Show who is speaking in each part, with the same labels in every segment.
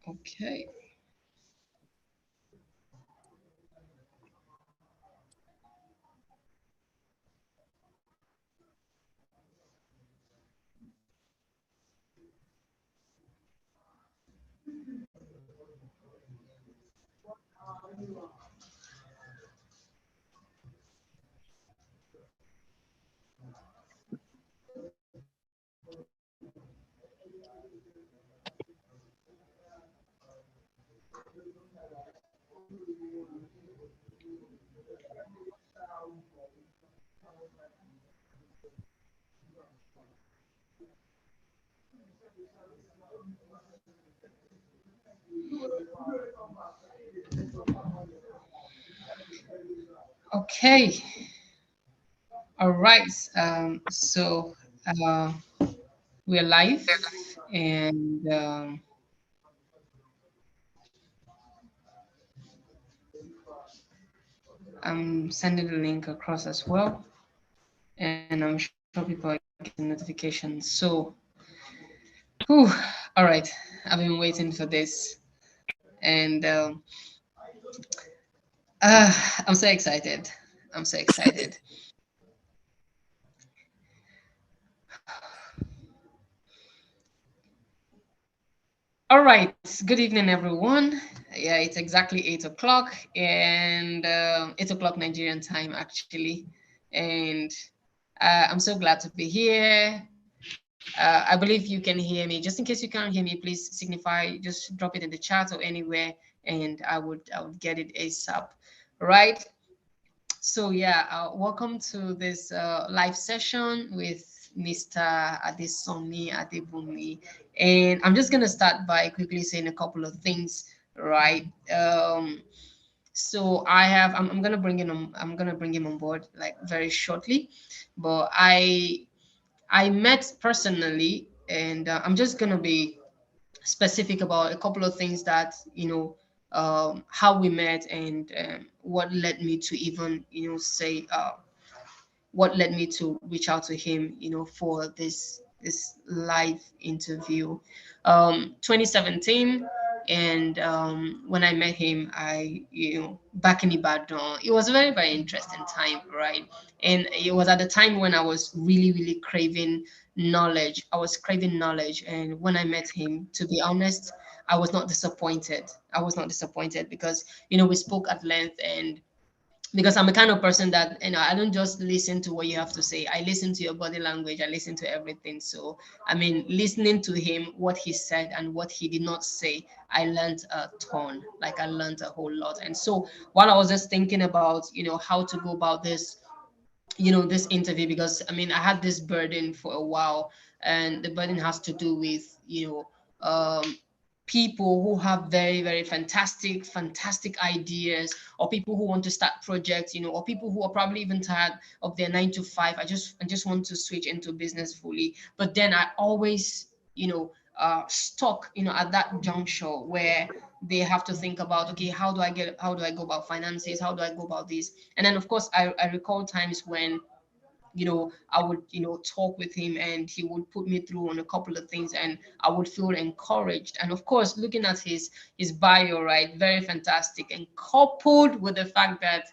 Speaker 1: Okay. Okay. All right. So we're live, and I'm sending the link across as well, and I'm sure people are getting notifications. So, whew, all right. I've been waiting for this, and I'm so excited. I'm so excited. All right. Good evening, everyone. Yeah, it's exactly 8 o'clock, and 8 o'clock Nigerian time, actually. And I'm so glad to be here. I believe you can hear me. Just in case you can't hear me, please signify, just drop it in the chat or anywhere, and I would get it ASAP. Right. So yeah, welcome to this live session with Mr. Adesomi Adebumi, and I'm just gonna start by quickly saying a couple of things, right? So I'm gonna bring him on board like very shortly, but I met personally, and I'm just gonna be specific about a couple of things that how we met, and what led me to even say what led me to reach out to him, for this live interview. 2017, and when I met him, back in Ibadan, it was a very, very interesting time, right? And it was at the time when I was really, really craving knowledge. I was craving knowledge, and when I met him, to be honest, I was not disappointed. I was not disappointed because we spoke at length, and because I'm the kind of person that I don't just listen to what you have to say. I listen to your body language. I listen to everything. So I mean, listening to him, what he said and what he did not say, I learned a ton. Like I learned a whole lot. And so while I was just thinking about how to go about this interview, because I mean I had this burden for a while, and the burden has to do with people who have very, very fantastic ideas, or people who want to start projects, or people who are probably even tired of their 9 to 5. I just want to switch into business fully, but then I always stuck at that juncture where they have to think about, okay, how do I go about finances, how do I go about this. And then of course I recall times when I would talk with him, and he would put me through on a couple of things, and I would feel encouraged. And of course, looking at his bio, right, very fantastic, and coupled with the fact that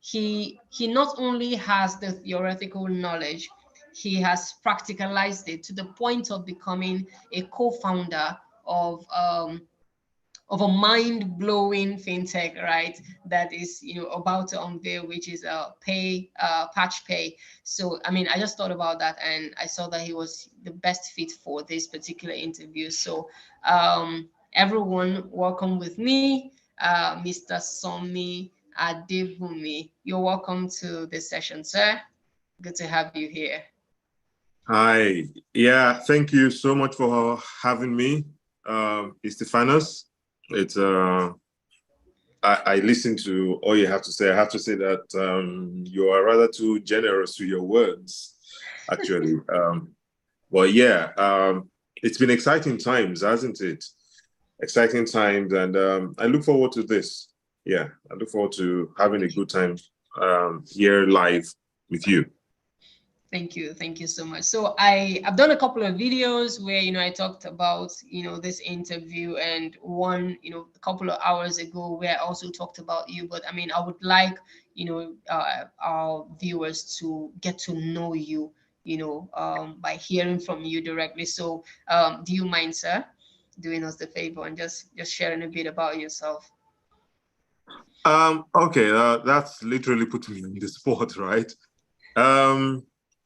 Speaker 1: he not only has the theoretical knowledge, he has practicalized it to the point of becoming a co-founder of a mind-blowing fintech, right? That is, about to unveil, which is PatchPay. So, I mean, I just thought about that, and I saw that he was the best fit for this particular interview. So, everyone, welcome with me, Mr. Somi Adebumi. You're welcome to this session, sir. Good to have you here.
Speaker 2: Hi. Yeah, thank you so much for having me, Stephanus. It's I listened to all you have to say. I have to say that you are rather too generous with your words, actually. But yeah, it's been exciting times, hasn't it? Exciting times, and I look forward to this. Yeah, I look forward to having a good time here live with you.
Speaker 1: Thank you so much. So I've done a couple of videos where I talked about this interview, and one a couple of hours ago where I also talked about you. But I mean, I would like our viewers to get to know you, by hearing from you directly. So do you mind, sir, doing us the favor and just sharing a bit about yourself?
Speaker 2: Okay, that's literally putting me on the spot, right? Um,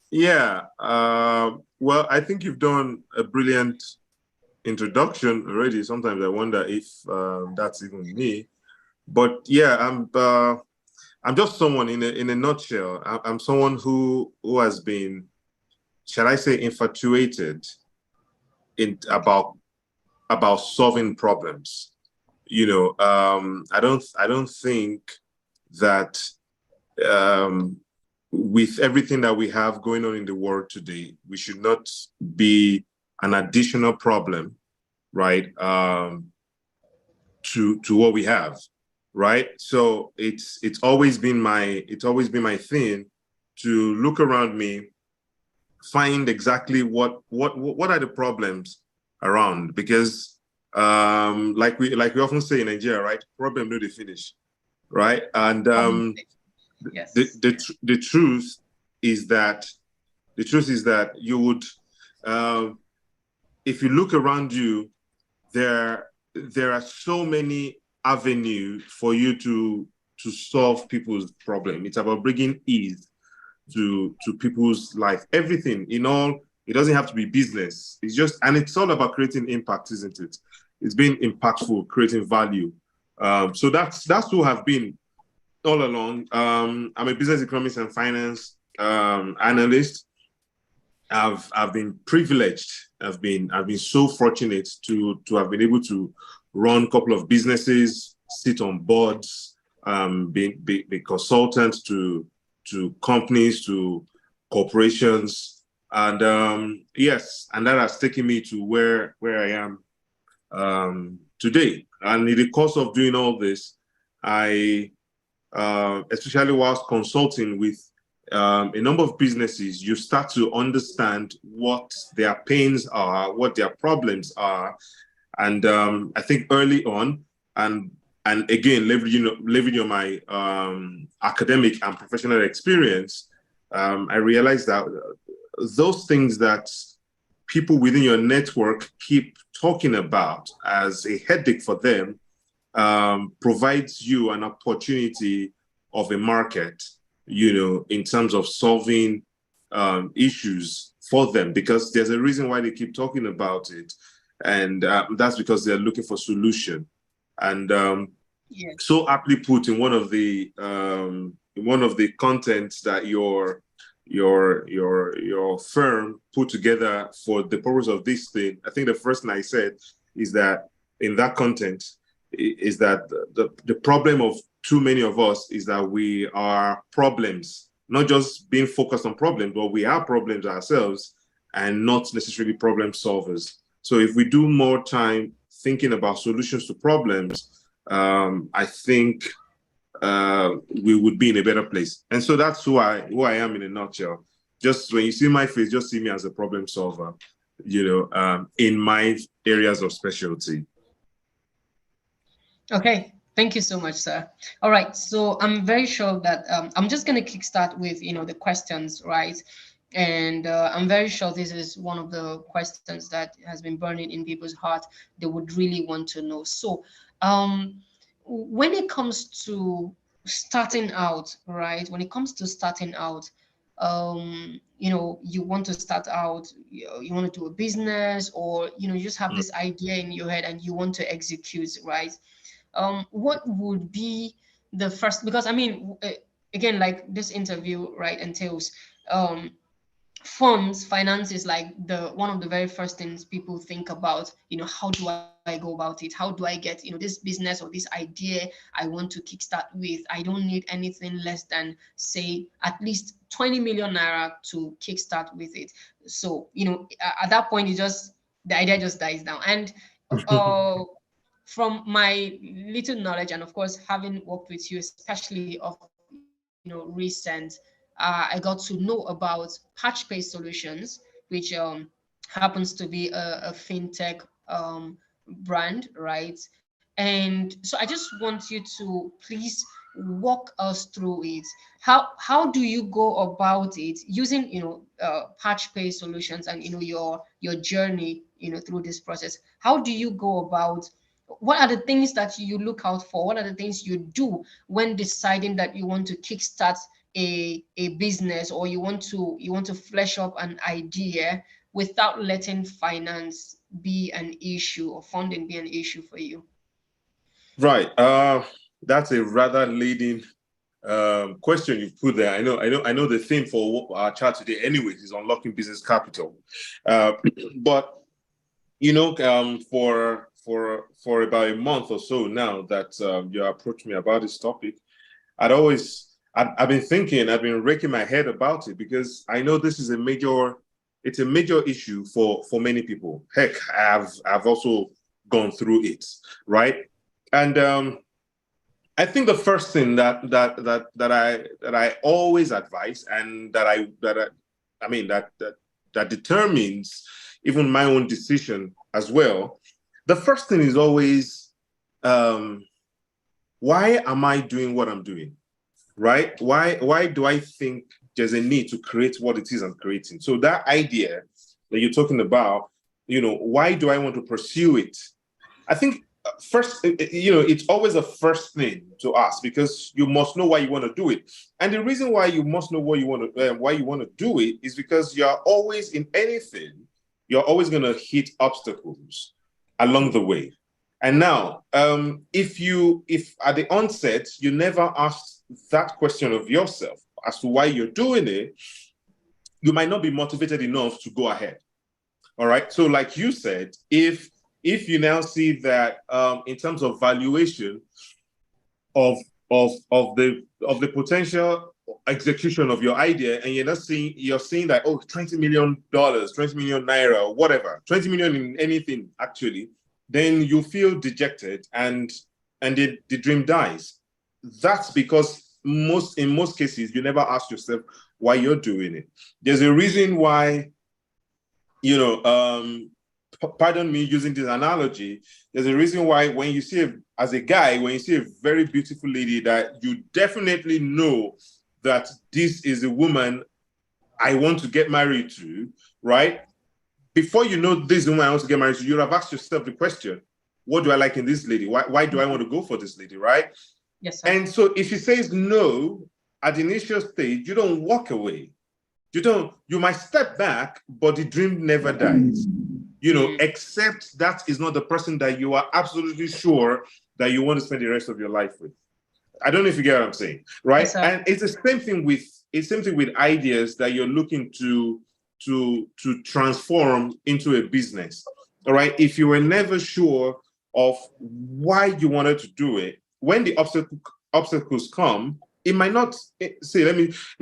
Speaker 2: yeah. Well, I think you've done a brilliant introduction already. Sometimes I wonder if that's even me. But yeah, I'm just someone in a nutshell. I'm someone who has been, shall I say, infatuated in about solving problems. I don't think that um, with everything that we have going on in the world today, we should not be an additional problem, right? To what we have, right? So it's always been my thing to look around me, find exactly what are the problems around, because like we often say in Nigeria, right? Problem no dey finish, right? And
Speaker 1: Problem.
Speaker 2: the,
Speaker 1: Yes.
Speaker 2: the the truth is that you would, um, if you look around you, there are so many avenues for you to solve people's problem. It's about bringing ease to people's life. Everything in all, it doesn't have to be business. It's all about creating impact, isn't it? It's being impactful, creating value. So that's who I've been all along. I'm a business economics and finance analyst. I've been privileged. I've been so fortunate to have been able to run a couple of businesses, sit on boards, be consultant to companies, to corporations, and yes, and that has taken me to where I am today. And in the course of doing all this, I especially whilst consulting with a number of businesses, you start to understand what their pains are, what their problems are, and I think early on, and again leveraging my academic and professional experience, I realized that those things that people within your network keep talking about as a headache for them provides you an opportunity of a market, in terms of solving issues for them, because there's a reason why they keep talking about it. And that's because they're looking for solution. And
Speaker 1: Yes.
Speaker 2: so aptly put in one of the contents that your firm put together for the purpose of this thing. I think the first thing I said is that in that content is that the problem of too many of us is that we are problems, not just being focused on problems, but we are problems ourselves and not necessarily problem solvers. So if we do more time thinking about solutions to problems, I think we would be in a better place. And so that's who I am in a nutshell. Just when you see my face, just see me as a problem solver, in my areas of specialty.
Speaker 1: Okay, thank you so much, sir. All right, so I'm very sure that I'm just going to kickstart with the questions, right? And I'm very sure this is one of the questions that has been burning in people's heart. They would really want to know. So, when it comes to starting out, right? When it comes to starting out, you want to start out, you want to do a business, or you just have this idea in your head and you want to execute, right? What would be the first, because I mean, again, like this interview, right, entails um funds, finance is like the one of the very first things people think about. How do I go about it? How do I get this business or this idea I want to kickstart with? I don't need anything less than, say, at least 20 million naira to kickstart with it. So at that point, the idea just dies down. And uh from my little knowledge, and of course having worked with you, especially of recent, I got to know about PatchPay Solutions, which happens to be a fintech brand, right? And so I just want you to please walk us through it. How do you go about it using PatchPay Solutions, and your journey through this process? How do you go about, what are the things that you look out for? What are the things you do when deciding that you want to kickstart a business, or you want to flesh up an idea without letting finance be an issue, or funding be an issue for you?
Speaker 2: Right. That's a rather leading question you put there. I know the theme for our chat today, anyways, is unlocking business capital. But for about a month or so now that you approached me about this topic, I've been thinking, I've been raking my head about it, because I know this is it's a major issue for many people. Heck, I've also gone through it, right? And I think the first thing that I always advise, and that determines even my own decision as well. The first thing is always, why am I doing what I'm doing? Right? Why do I think there's a need to create what it is I'm creating? So that idea that you're talking about, why do I want to pursue it? I think first, it's always a first thing to ask, because you must know why you want to do it. And the reason why you must know why you want to do it is because you're always, in anything, you're always going to hit obstacles along the way. And now, if at the onset you never asked that question of yourself as to why you're doing it, you might not be motivated enough to go ahead. All right. So, like you said, if you now see that in terms of valuation of the potential execution of your idea, and you're seeing that, oh, $20 million, 20 million naira, or whatever, 20 million in anything actually, then you feel dejected, and the dream dies. That's because in most cases you never ask yourself why you're doing it. There's a reason why, pardon me using this analogy, there's a reason why when you see as a guy, when you see a very beautiful lady, that you definitely know that this is a woman I want to get married to, right? Before you know this woman I want to get married to, you have asked yourself the question, what do I like in this lady? Why do I want to go for this lady, right?
Speaker 1: Yes, sir.
Speaker 2: And so if she says no at the initial stage, you don't walk away. You might step back, but the dream never dies. Except that is not the person that you are absolutely sure that you want to spend the rest of your life with. I don't know if you get what I'm saying, right?
Speaker 1: Yes, sir.
Speaker 2: And it's the same thing with ideas that you're looking to transform into a business. All right. If you were never sure of why you wanted to do it, when the obstacles come, it might not say, let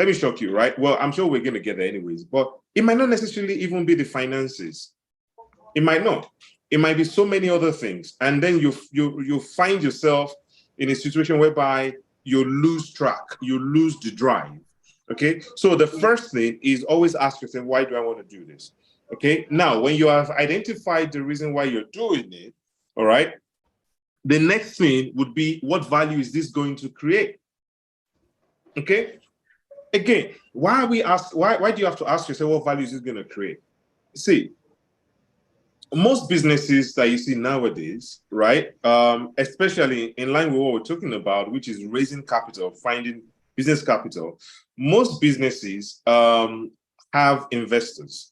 Speaker 2: me shock you, right? Well, I'm sure we're going to get there anyways, but it might not necessarily even be the finances. It might not. It might be so many other things. And then you find yourself in a situation whereby you lose track, you lose the drive. Okay. So the first thing is always ask yourself, why do I want to do this? Okay. Now, when you have identified the reason why you're doing it, all right, the next thing would be, what value is this going to create? Okay. Again, why do you have to ask yourself what value is this going to create? See, most businesses that you see nowadays, right, especially in line with what we're talking about, which is raising capital, finding business capital, most businesses have investors.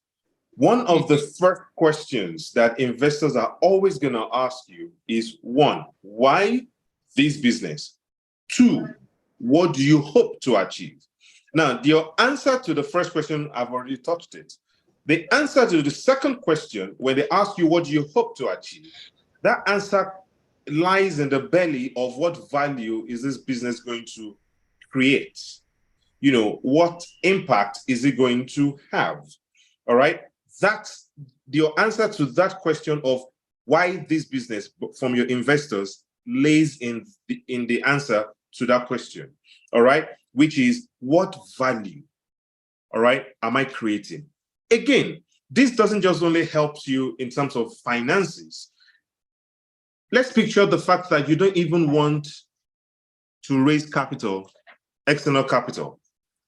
Speaker 2: One of the first questions that investors are always going to ask you is, one, why this business? Two, what do you hope to achieve? Now, your answer to the first question, I've already touched it. The answer to the second question, when they ask you what do you hope to achieve, that answer lies in the belly of what value is this business going to create? What impact is it going to have? All right. That's your answer to that question of why this business from your investors lays in the answer to that question. All right. Which is, what value all right, am I creating? Again, this doesn't just only help you in terms of finances. Let's picture the fact that you don't even want to raise capital, external capital,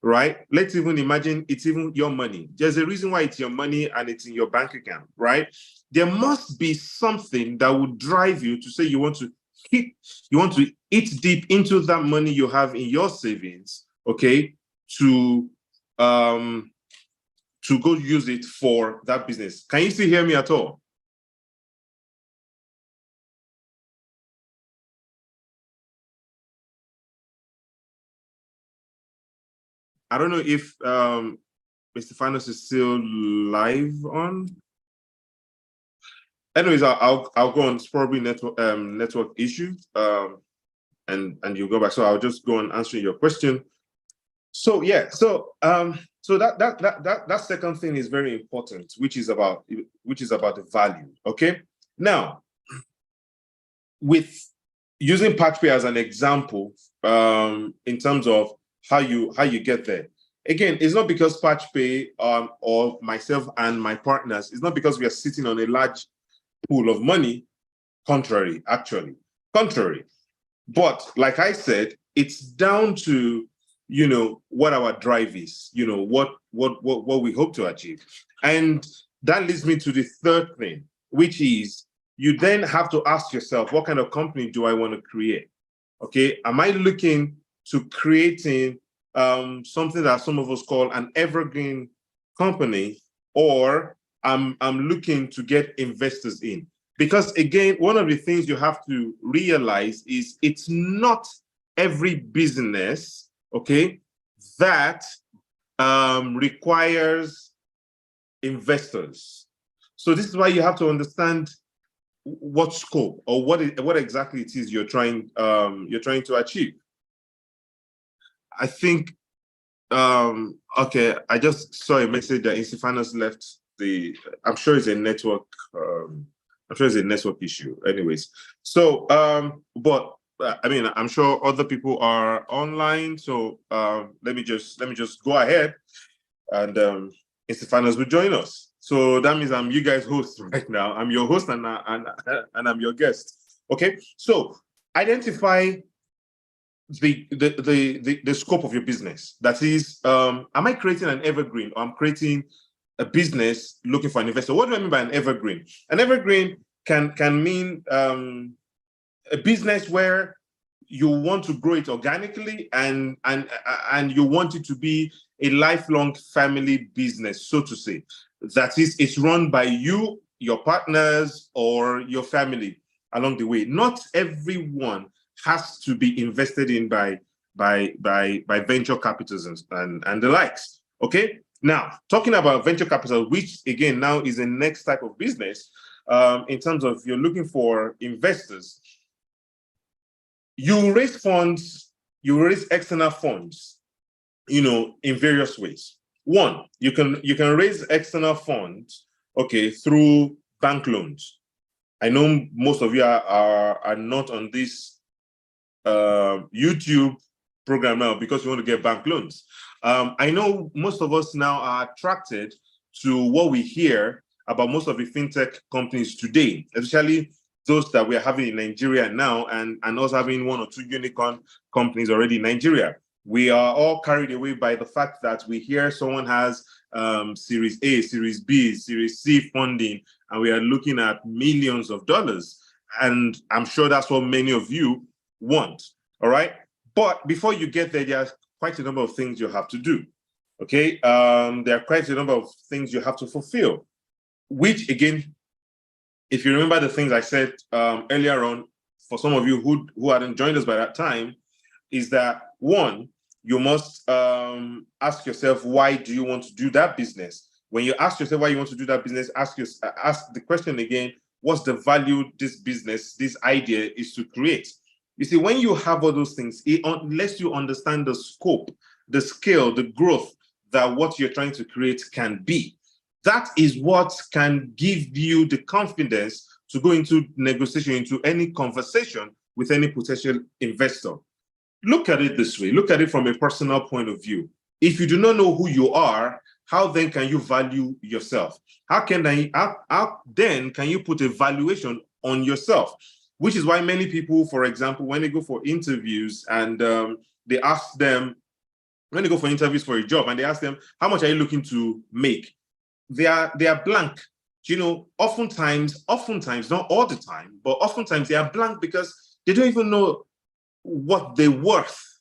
Speaker 2: right? Let's even imagine it's even your money. There's a reason why it's your money and it's in your bank account, right? There must be something that would drive you to say you want to eat deep into that money you have in your savings, okay, to go use it for that business. Can you still hear me at all? I don't know if Mr. Finance is still live on. Anyways, I'll go on. It's probably network issue, and you'll go back. So I'll just go on answering your question. So yeah, so that second thing is very important, which is about the value. Okay, now with using PatchPay as an example, in terms of how you get there. Again, it's not because PatchPay or myself and my partners, it's not because we are sitting on a large pool of money. Contrary. But like I said, it's down to, you know, what our drive is, you know, what we hope to achieve. And that leads me to the third thing, which is you then have to ask yourself, what kind of company do I want to create? Okay, am I looking to creating something that some of us call an evergreen company, or I'm looking to get investors in? Because again, one of the things you have to realize is it's not every business, okay, that requires investors. So this is why you have to understand what scope or what exactly it is you're trying to achieve. I think okay, I just saw a message that Instifinance left the. I'm sure it's a network. I'm sure it's a network issue. Anyways, so but I mean, I'm sure other people are online. So let me just go ahead, and Instifinance will join us. So that means I'm you guys' host right now. I'm your host, and I'm your guest. Okay, so identify the scope of your business. That is, am I creating an evergreen, or I'm creating a business looking for an investor? What do I mean by an evergreen? An evergreen can mean a business where you want to grow it organically and you want it to be a lifelong family business, so to say. That is, it's run by you, your partners, or your family along the way. Not everyone has to be invested in by venture capitals and the likes. Okay. Now, talking about venture capital, which again now is the next type of business, in terms of you're looking for investors, you raise funds, you raise external funds, you know, in various ways. One, you can raise external funds, okay, through bank loans. I know most of you are not on this YouTube program now because you want to get bank loans. I know most of us now are attracted to what we hear about most of the fintech companies today, especially those that we're having in Nigeria now, and also having one or two unicorn companies already in Nigeria. We are all carried away by the fact that we hear someone has Series A, Series B, Series C funding, and we are looking at millions of dollars. And I'm sure that's what many of you want, all right? But before you get there, there are quite a number of things you have to do, okay? There are quite a number of things you have to fulfill, which again, if you remember the things I said earlier on, for some of you who hadn't joined us by that time, is that one, you must ask yourself, why do you want to do that business? When you ask yourself why you want to do that business, ask the question again, what's the value this business, this idea is to create? You see, when you have all those things, unless you understand the scope, the scale, the growth that what you're trying to create can be, that is what can give you the confidence to go into negotiation, into any conversation with any potential investor. Look at it this way. Look at it from a personal point of view. if you do not know who you are, how then can you value yourself? How then can you put a valuation on yourself? Which is why many people, for example, when they go for interviews and they ask them, when they go for interviews for a job and they ask them, how much are you looking to make? They are blank. You know, oftentimes, not all the time, but oftentimes they are blank because they don't even know what they're worth.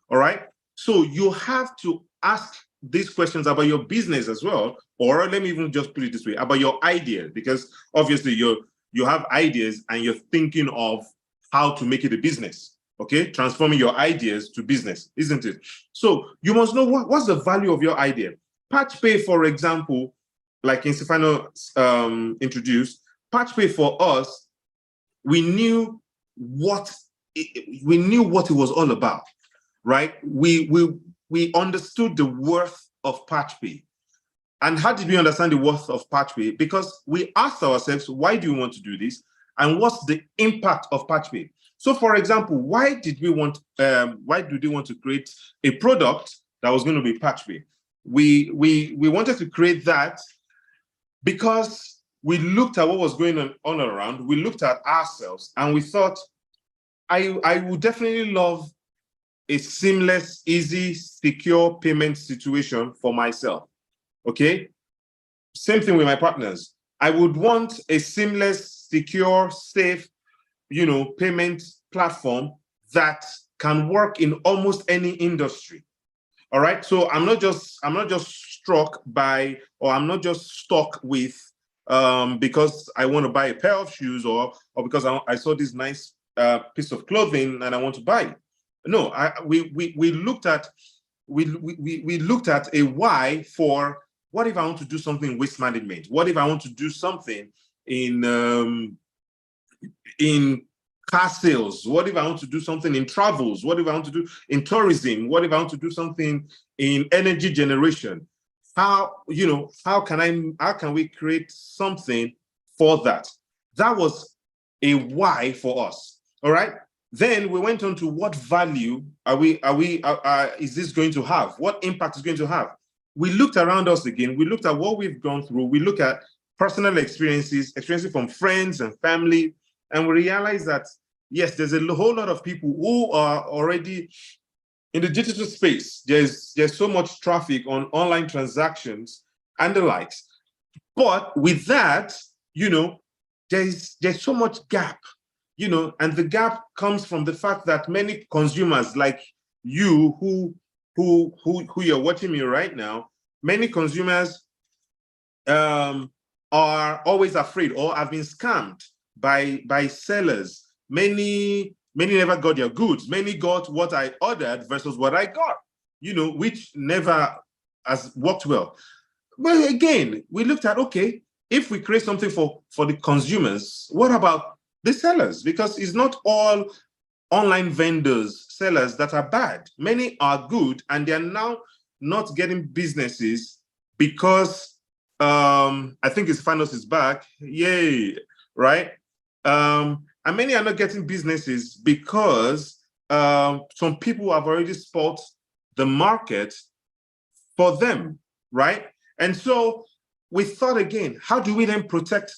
Speaker 2: All right. So you have to ask these questions about your business as well, or let me even just put it this way, about your idea, because obviously you have ideas and you're thinking of how to make it a business. Okay, transforming your ideas to business, isn't it? So you must know what's the value of your idea. PatchPay, for example, like Stefano introduced, PatchPay for us, we knew what it was all about, right? We understood the worth of PatchPay. And how did we understand the worth of PatchPay? Because we asked ourselves, why do we want to do this? And what's the impact of PatchPay? So, for example, why did we want to create a product that was going to be PatchPay? We wanted to create that because we looked at what was going on around. We looked at ourselves and we thought, I would definitely love a seamless, easy, secure payment situation for myself. Okay. Same thing with my partners. I would want a seamless, secure, safe, payment platform that can work in almost any industry. All right. So I'm not just struck by, or I'm not just stuck with because I want to buy a pair of shoes or because I saw this nice piece of clothing and I want to buy it. No, we looked at a why for what if I want to do something in waste management? What if I want to do something in car sales? What if I want to do something in travels? What if I want to do in tourism? What if I want to do something in energy generation? How can we create something for that? That was a why for us. All right. Then we went on to what value is this going to have? What impact is going to have? We looked around us again. We looked at what we've gone through. We look at personal experiences from friends and family, and we realized that, yes, there's a whole lot of people who are already in the digital space. There's so much traffic on online transactions and the likes. But with that, there's so much gap. And the gap comes from the fact that many consumers like you who you're watching me right now, many consumers are always afraid or have been scammed by sellers. Many never got their goods. Many got what I ordered versus what I got, which never has worked well. But again, we looked at, okay, if we create something for the consumers, what about the sellers? Because it's not all online vendors, sellers that are bad. Many are good, and they're now not getting businesses because I think Stephanos is back. Yay, right? And many are not getting businesses because some people have already spoiled the market for them, right? And so we thought again, how do we then protect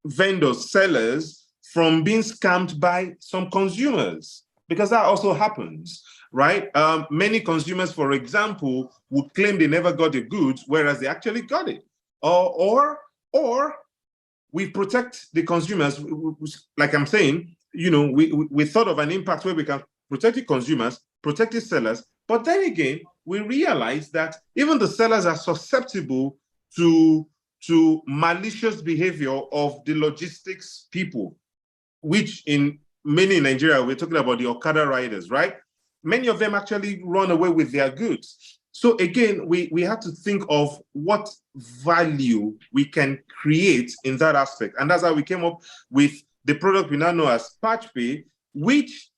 Speaker 2: vendors, sellers from being scammed by some consumers? Because that also happens, right? Many consumers, for example, would claim they never got the goods, whereas they actually got it. Or we protect the consumers, like I'm saying, we thought of an impact where we can protect the consumers, protect the sellers, but then again, we realize that even the sellers are susceptible to malicious behavior of the logistics people, which in Nigeria, we're talking about the Okada riders, right? Many of them actually run away with their goods. So again, we have to think of what value we can create in that aspect. And that's how we came up with the product we now know as PatchPay, which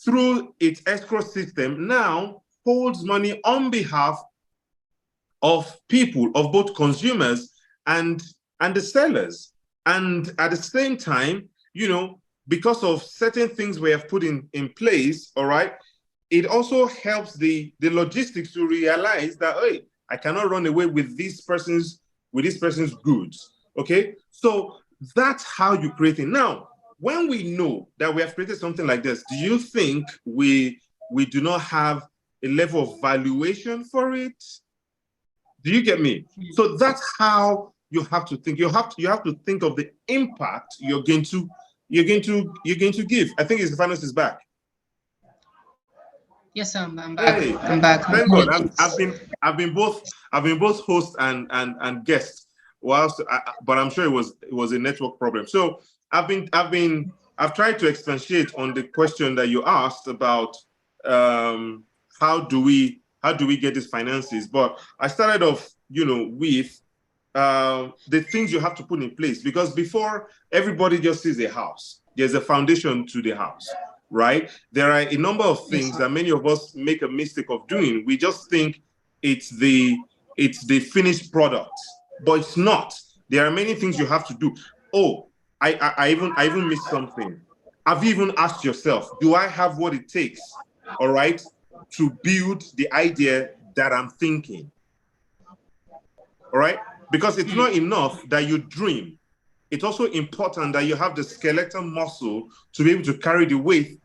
Speaker 2: through its escrow system now holds money on behalf of people, of both consumers and the sellers. And at the same time, because of certain things we have put in place, all right, it also helps the logistics to realize that, hey, I cannot run away with this person's goods. Okay, so that's how you create it. Now, when we know that we have created something like this, do you think we do not have a level of valuation for it? Do you get me? So that's how you have to think. You have to think of the impact you're going to give. I think his finance is back.
Speaker 1: Yes, I'm back.
Speaker 2: Hey,
Speaker 1: I'm back.
Speaker 2: Thank God. I've been both host and guest. But I'm sure it was a network problem. So I've tried to expatiate on the question that you asked about how do we get these finances. But I started off, with the things you have to put in place, because before everybody just sees a house, there's a foundation to the house, right? There are a number of things that many of us make a mistake of doing. We just think it's the finished product, but it's not. There are many things you have to do. Oh, I even missed something. Have you even asked yourself, do I have what it takes, all right, to build the idea that I'm thinking? All right? Because it's not enough that you dream. It's also important that you have the skeletal muscle to be able to carry the weight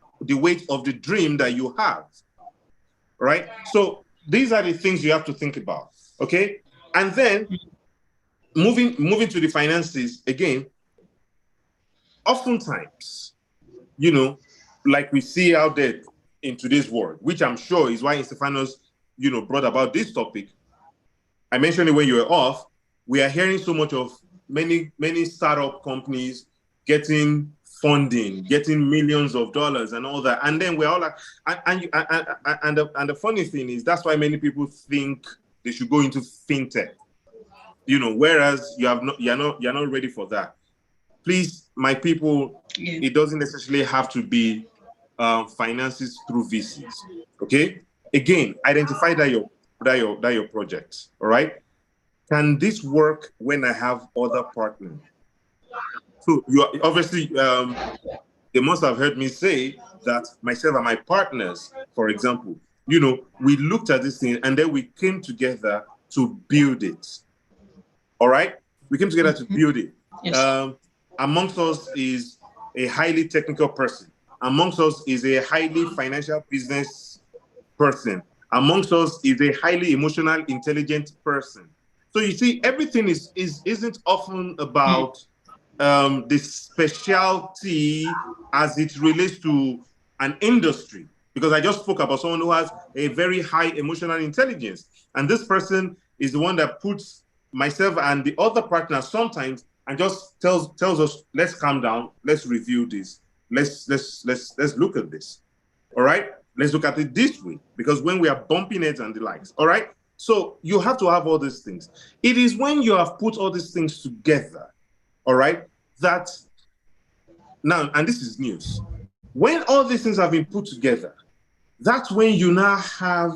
Speaker 2: of the dream that you have. Right? So these are the things you have to think about. Okay? And then moving to the finances again, oftentimes, like we see out there in today's world, which I'm sure is why Stephanos, brought about this topic. I mentioned it when you were off. We are hearing so much of many startup companies getting funding, getting millions of dollars and all that. And then we're all like, and the funny thing is, that's why many people think they should go into fintech, whereas you're not ready for that. Please, my people, It doesn't necessarily have to be finances through VCs. Okay. Again, identify that your project. All right. Can this work when I have other partners? So you are, obviously, they must have heard me say that myself and my partners, for example, we looked at this thing and then we came together to build it. All right. We came together to build it. Yes. Amongst us is a highly technical person. Amongst us is a highly financial business person. Amongst us is a highly emotional, intelligent person. So you see, everything isn't often about the specialty as it relates to an industry. Because I just spoke about someone who has a very high emotional intelligence, and this person is the one that puts myself and the other partner sometimes and just tells us, let's calm down, let's review this, let's look at this. All right, let's look at it this way, because when we are bumping it and the likes. All right. So you have to have all these things. It is when you have put all these things together, all right, that now, and this is news, when all these things have been put together, that's when you now have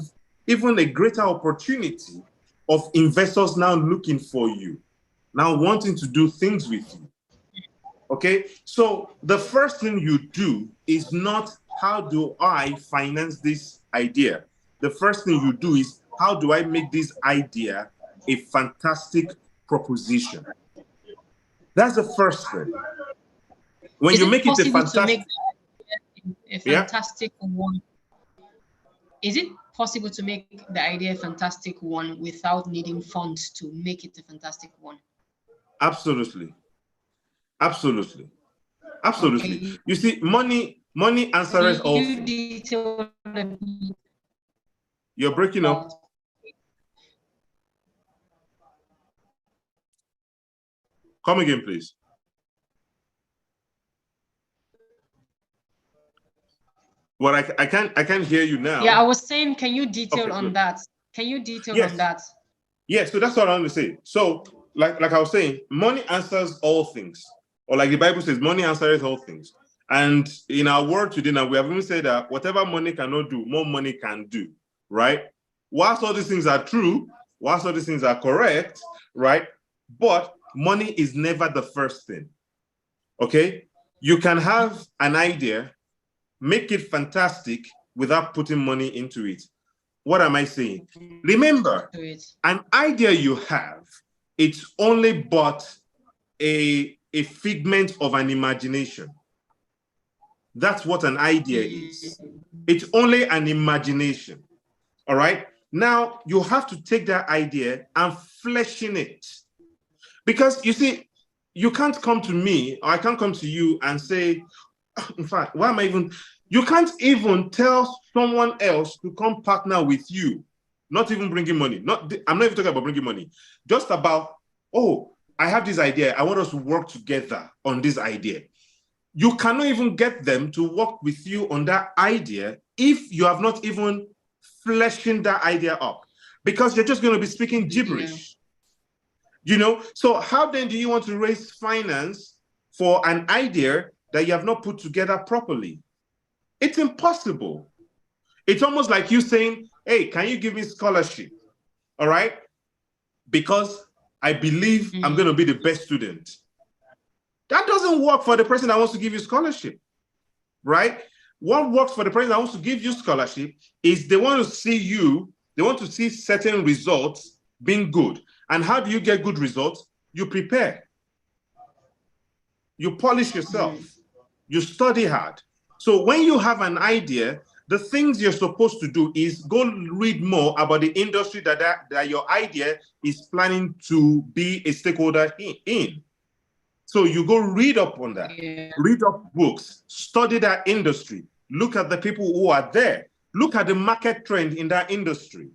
Speaker 2: even a greater opportunity of investors now looking for you, now wanting to do things with you. Okay, so the first thing you do is not, how do I finance this idea? The first thing you do is, how do I make this idea a fantastic proposition? That's the first thing. When you make it a fantastic,
Speaker 1: one, is it possible to make the idea a fantastic one without needing funds to make it a fantastic one?
Speaker 2: Absolutely. Absolutely. Absolutely. Okay. You see, money answers all things. You're breaking up. Come again, please. Well, I can't hear you now.
Speaker 1: Yeah, I was saying, can you detail on that? Can you detail on that?
Speaker 2: Yeah, so that's what I want to say. So, like I was saying, money answers all things. Or like the Bible says, money answers all things. And in our world today now, we have even said that whatever money cannot do, more money can do, right? Whilst all these things are true, whilst all these things are correct, right? But money is never the first thing, okay? You can have an idea, make it fantastic, without putting money into it. What am I saying? Remember, an idea you have, it's only but a figment of an imagination. That's what an idea is. It's only an imagination. All right. Now you have to take that idea and fleshing it. Because you see, you can't come to me, or I can't come to you and say, in fact, why am I even, you can't even tell someone else to come partner with you, not even bringing money. I'm not even talking about bringing money, just about, oh, I have this idea. I want us to work together on this idea. You cannot even get them to work with you on that idea if you have not even fleshing that idea up, because you're just going to be speaking gibberish. You know, so how then do you want to raise finance for an idea that you have not put together properly? It's impossible. It's almost like you saying, hey, can you give me scholarship? All right? Because I believe I'm going to be the best student. That doesn't work for the person that wants to give you scholarship, right? What works for the person that wants to give you scholarship is they want to see you, they want to see certain results being good. And how do you get good results? You prepare. You polish yourself. You study hard. So when you have an idea, the things you're supposed to do is go read more about the industry that your idea is planning to be a stakeholder in. So you go read up on that, read up books, study that industry, look at the people who are there, look at the market trend in that industry.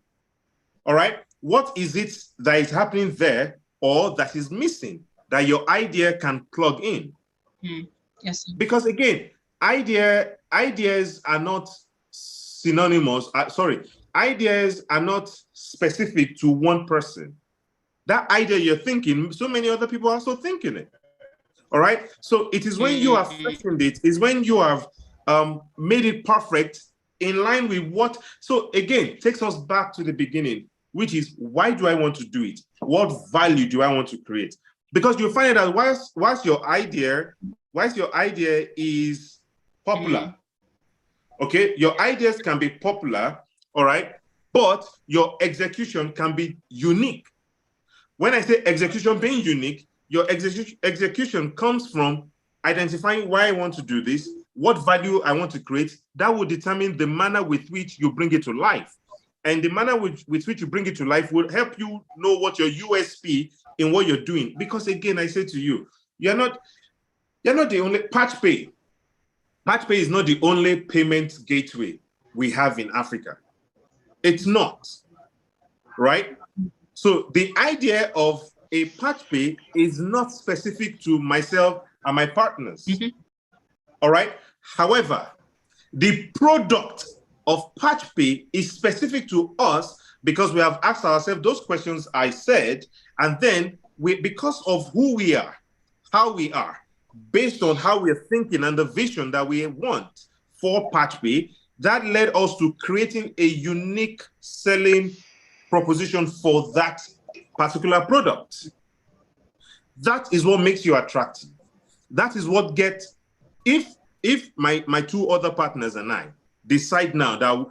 Speaker 2: All right? What is it that is happening there or that is missing that your idea can plug in?
Speaker 1: Yes.
Speaker 2: Because again, ideas are not synonymous. Ideas are not specific to one person. That idea you're thinking, so many other people are also thinking it. All right. So it is when you have fashioned it, is when you have made it perfect in line with what. So again, takes us back to the beginning, which is, why do I want to do it? What value do I want to create? Because you'll find that whilst your idea is popular, okay, your ideas can be popular, all right, but your execution can be unique. When I say execution being unique, your execution comes from identifying why I want to do this, what value I want to create. That will determine the manner with which you bring it to life. And the manner with which you bring it to life will help you know what your USP in what you're doing. Because again, I say to you, you're not the only PatchPay. PatchPay is not the only payment gateway we have in Africa. It's not, right? So the idea of a PatchPay is not specific to myself and my partners. All right. However, the product of PatchPay is specific to us because we have asked ourselves those questions I said, and then because of who we are, how we are, based on how we're thinking and the vision that we want for PatchPay, that led us to creating a unique selling proposition for that particular product. That is what makes you attractive. That is what gets, if my two other partners and I decide now that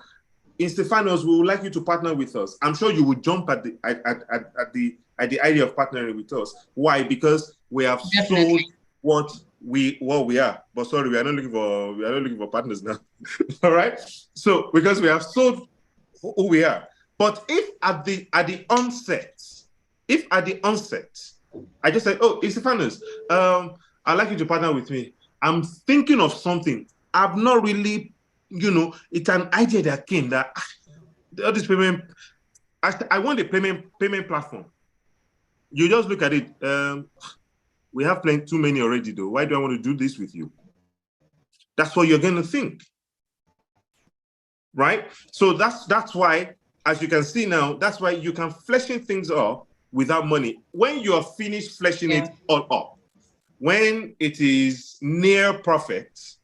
Speaker 2: in Stephanos, we would like you to partner with us, I'm sure you would jump at the idea of partnering with us. Why? Because we have sold what we are. But sorry, we are not looking for partners now. All right. So because we have sold who we are. But if at the onset, I just say, oh, Stephanos, I'd like you to partner with me. I'm thinking of something. I've not really, it's an idea that came that all this payment, I want a payment platform. You just look at it. We have too many already, though. Why do I want to do this with you? That's what you're going to think, right? So that's why, as you can see now, that's why you can fleshing things up without money. When you are finished fleshing it all up, when it is near perfect,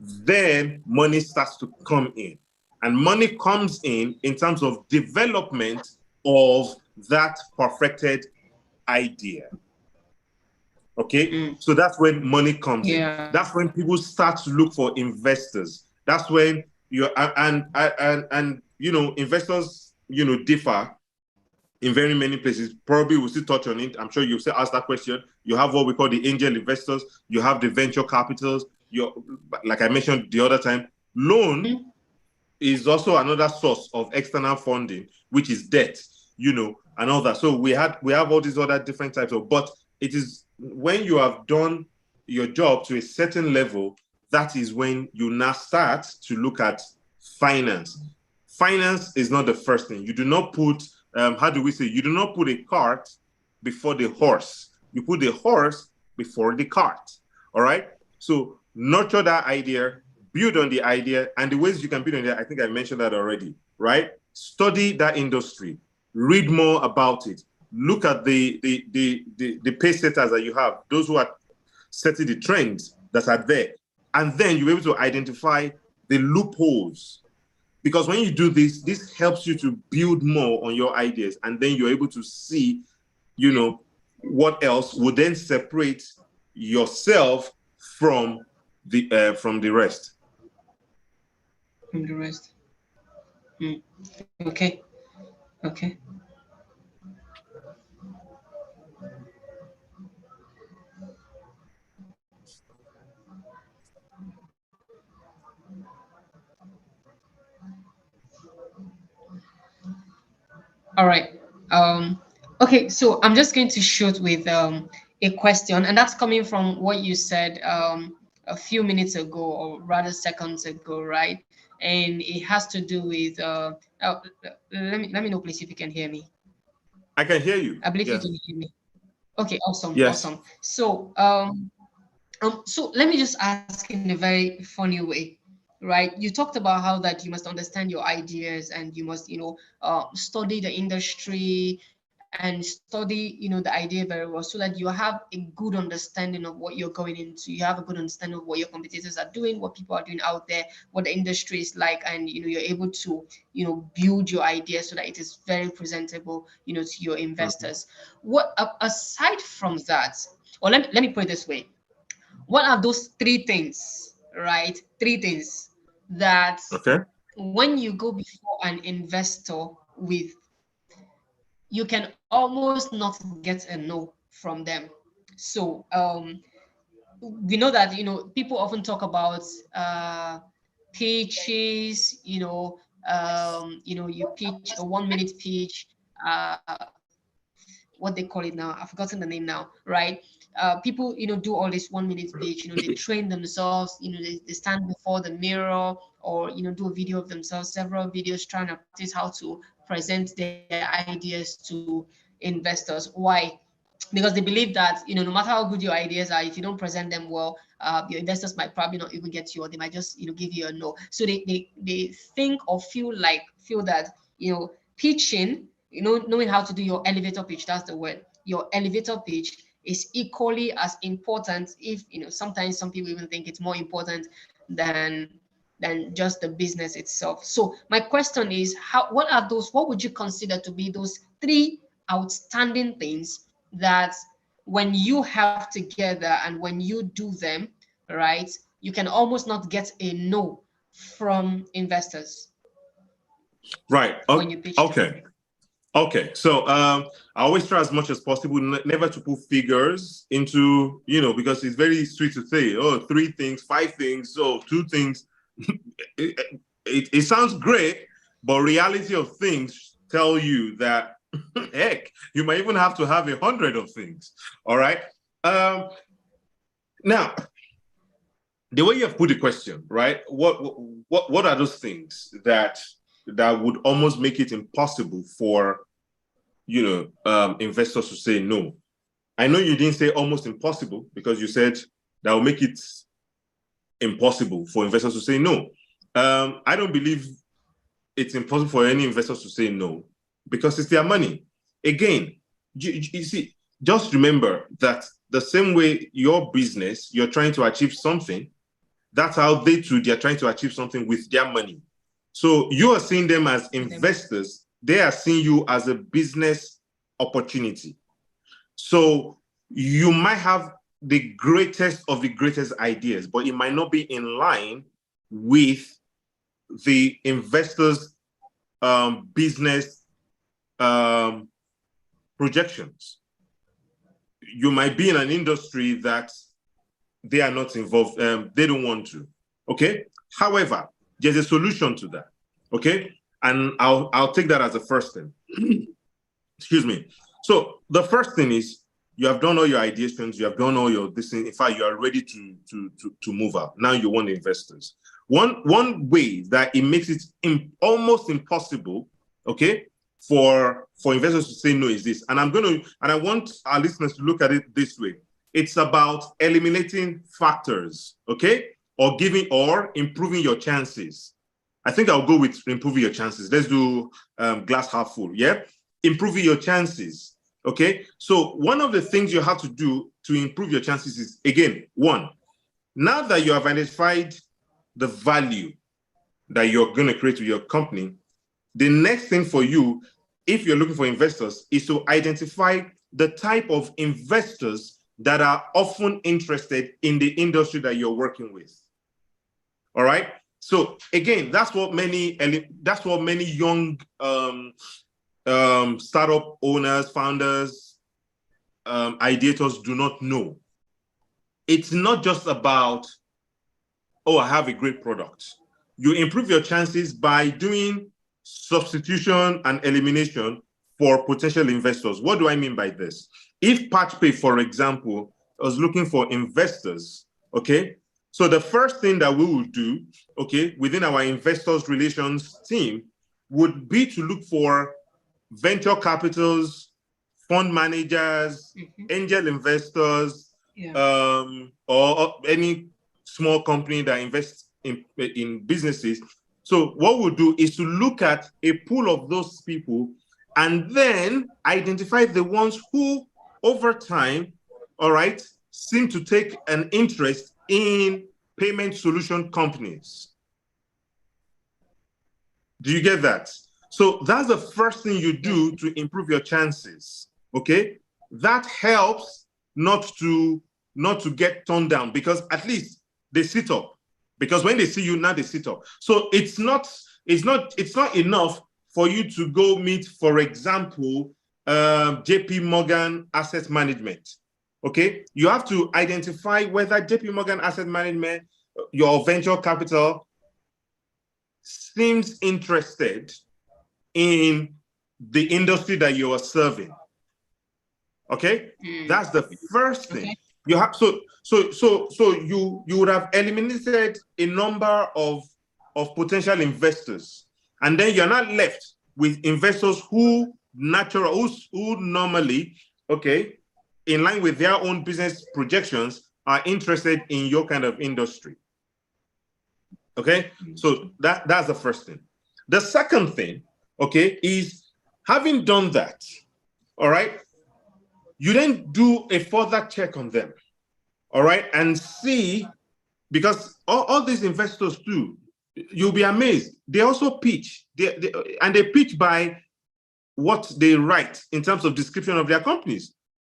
Speaker 2: then money starts to come in. And money comes in terms of development of that perfected idea. Okay, so that's when money comes in. That's when people start to look for investors. That's when and you know, investors, you know, differ in very many places. Probably we'll still touch on it. I'm sure you'll still ask that question. You have what we call the angel investors. You have the venture capitals. Like I mentioned the other time, loan is also another source of external funding, which is debt, you know, and all that. So we have all these other different types of, but it is when you have done your job to a certain level, that is when you now start to look at finance. Finance is not the first thing. You do not put, how do we say, you do not put a cart before the horse. You put the horse before the cart. All right. So nurture that idea, build on the idea, and the ways you can build on it, I think I mentioned that already, right? Study that industry, read more about it, look at the pace setters that you have, those who are setting the trends that are there, and then you're able to identify the loopholes. Because when you do this, this helps you to build more on your ideas, and then you're able to see, you know, what else would then separate yourself from the rest.
Speaker 1: From the rest. Okay. Okay. All right. Okay, so I'm just going to shoot with a question, and that's coming from what you said a few minutes ago, or rather seconds ago, right? And it has to do with let me know, please, if you can hear me.
Speaker 2: I can hear you.
Speaker 1: I believe you
Speaker 2: Yeah.
Speaker 1: can hear me. Okay, awesome,
Speaker 2: Yes.
Speaker 1: awesome. So let me just ask in a very funny way, right? You talked about how that you must understand your ideas, and you must, study the industry and study, the idea very well, so that you have a good understanding of what you're going into. You have a good understanding of what your competitors are doing, what people are doing out there, what the industry is like, and you're able to, build your idea so that it is very presentable, to your
Speaker 2: Mhm.
Speaker 1: investors. Aside from that, or let me put it this way, what are those three things, right? Three things that
Speaker 2: Okay.
Speaker 1: when you go before an investor with, you can almost not get a no from them. So we know that people often talk about pitches, you pitch a 1 minute pitch, uh what they call it now, I've forgotten the name now, right? People do all this 1 minute pitch, they train themselves, they stand before the mirror, or do a video of themselves, several videos, trying to practice how to present their ideas to investors. Why? Because they believe that no matter how good your ideas are, if you don't present them well, your investors might probably not even get you, or they might just give you a no. So they think or feel that pitching, knowing how to do your elevator pitch, that's the word, your elevator pitch is equally as important, if sometimes some people even think it's more important than just the business itself. So my question is, what would you consider to be those three outstanding things that when you have together and when you do them, right, you can almost not get a no from investors
Speaker 2: Right.
Speaker 1: when you pitch to them?
Speaker 2: Okay. Okay. So I always try as much as possible never to put figures into, because it's very sweet to say, oh, three things, five things, so two things. It sounds great, but reality of things tell you that, heck, you might even have to have 100 of things. All right. Now, the way you have put the question, right? What are those things that would almost make it impossible for investors to say no? I know you didn't say almost impossible, because you said that will make it impossible for investors to say no. I don't believe it's impossible for any investors to say no, because it's their money. Again, you see, just remember that the same way your business, you're trying to achieve something, that's how they're trying to achieve something with their money. So you are seeing them as investors, they are seeing you as a business opportunity. So you might have the greatest of the greatest ideas, but it might not be in line with the investors' business projections. You might be in an industry that they are not involved, they don't want to, okay? However, there's a solution to that, okay? And I'll take that as the first thing. Excuse me. So the first thing is, you have done all your ideations, you have done all your this thing. In fact, you are ready to move out. Now you want investors. One way that it makes it almost impossible, okay, for investors to say no is this. And I want our listeners to look at it this way. It's about eliminating factors, okay, or improving your chances. I think I'll go with improving your chances. Let's do glass half full. Yeah, improving your chances. Okay, so one of the things you have to do to improve your chances is, again, one, now that you have identified the value that you're going to create with your company, the next thing for you, if you're looking for investors, is to identify the type of investors that are often interested in the industry that you're working with. All right. So again, that's what many young startup owners, founders, ideators do not know. It's not just about, oh, I have a great product. You improve your chances by doing substitution and elimination for potential investors. What do I mean by this? If PatchPay, for example, was looking for investors, okay, so the first thing that we would do, okay, within our investors relations team would be to look for venture capitals, fund managers, angel investors, or any small company that invests in businesses. So what we'll do is to look at a pool of those people and then identify the ones who, over time, all right, seem to take an interest in payment solution companies. Do you get that? So that's the first thing you do to improve your chances, okay? That helps not to get turned down, because at least they sit up. Because when they see you, now they sit up. So it's not enough for you to go meet, for example, JP Morgan Asset Management, okay? You have to identify whether JP Morgan Asset Management, your venture capital, seems interested in the industry that you are serving. Okay, that's the first thing. Okay. You have so you would have eliminated a number of potential investors, and then you're not left with investors who normally, okay, in line with their own business projections, are interested in your kind of industry. Okay, so that's the first thing. The second thing, okay, is having done that, all right, you then do a further check on them, all right, and see, because all these investors do, you'll be amazed. They also pitch, and they pitch by what they write in terms of description of their companies.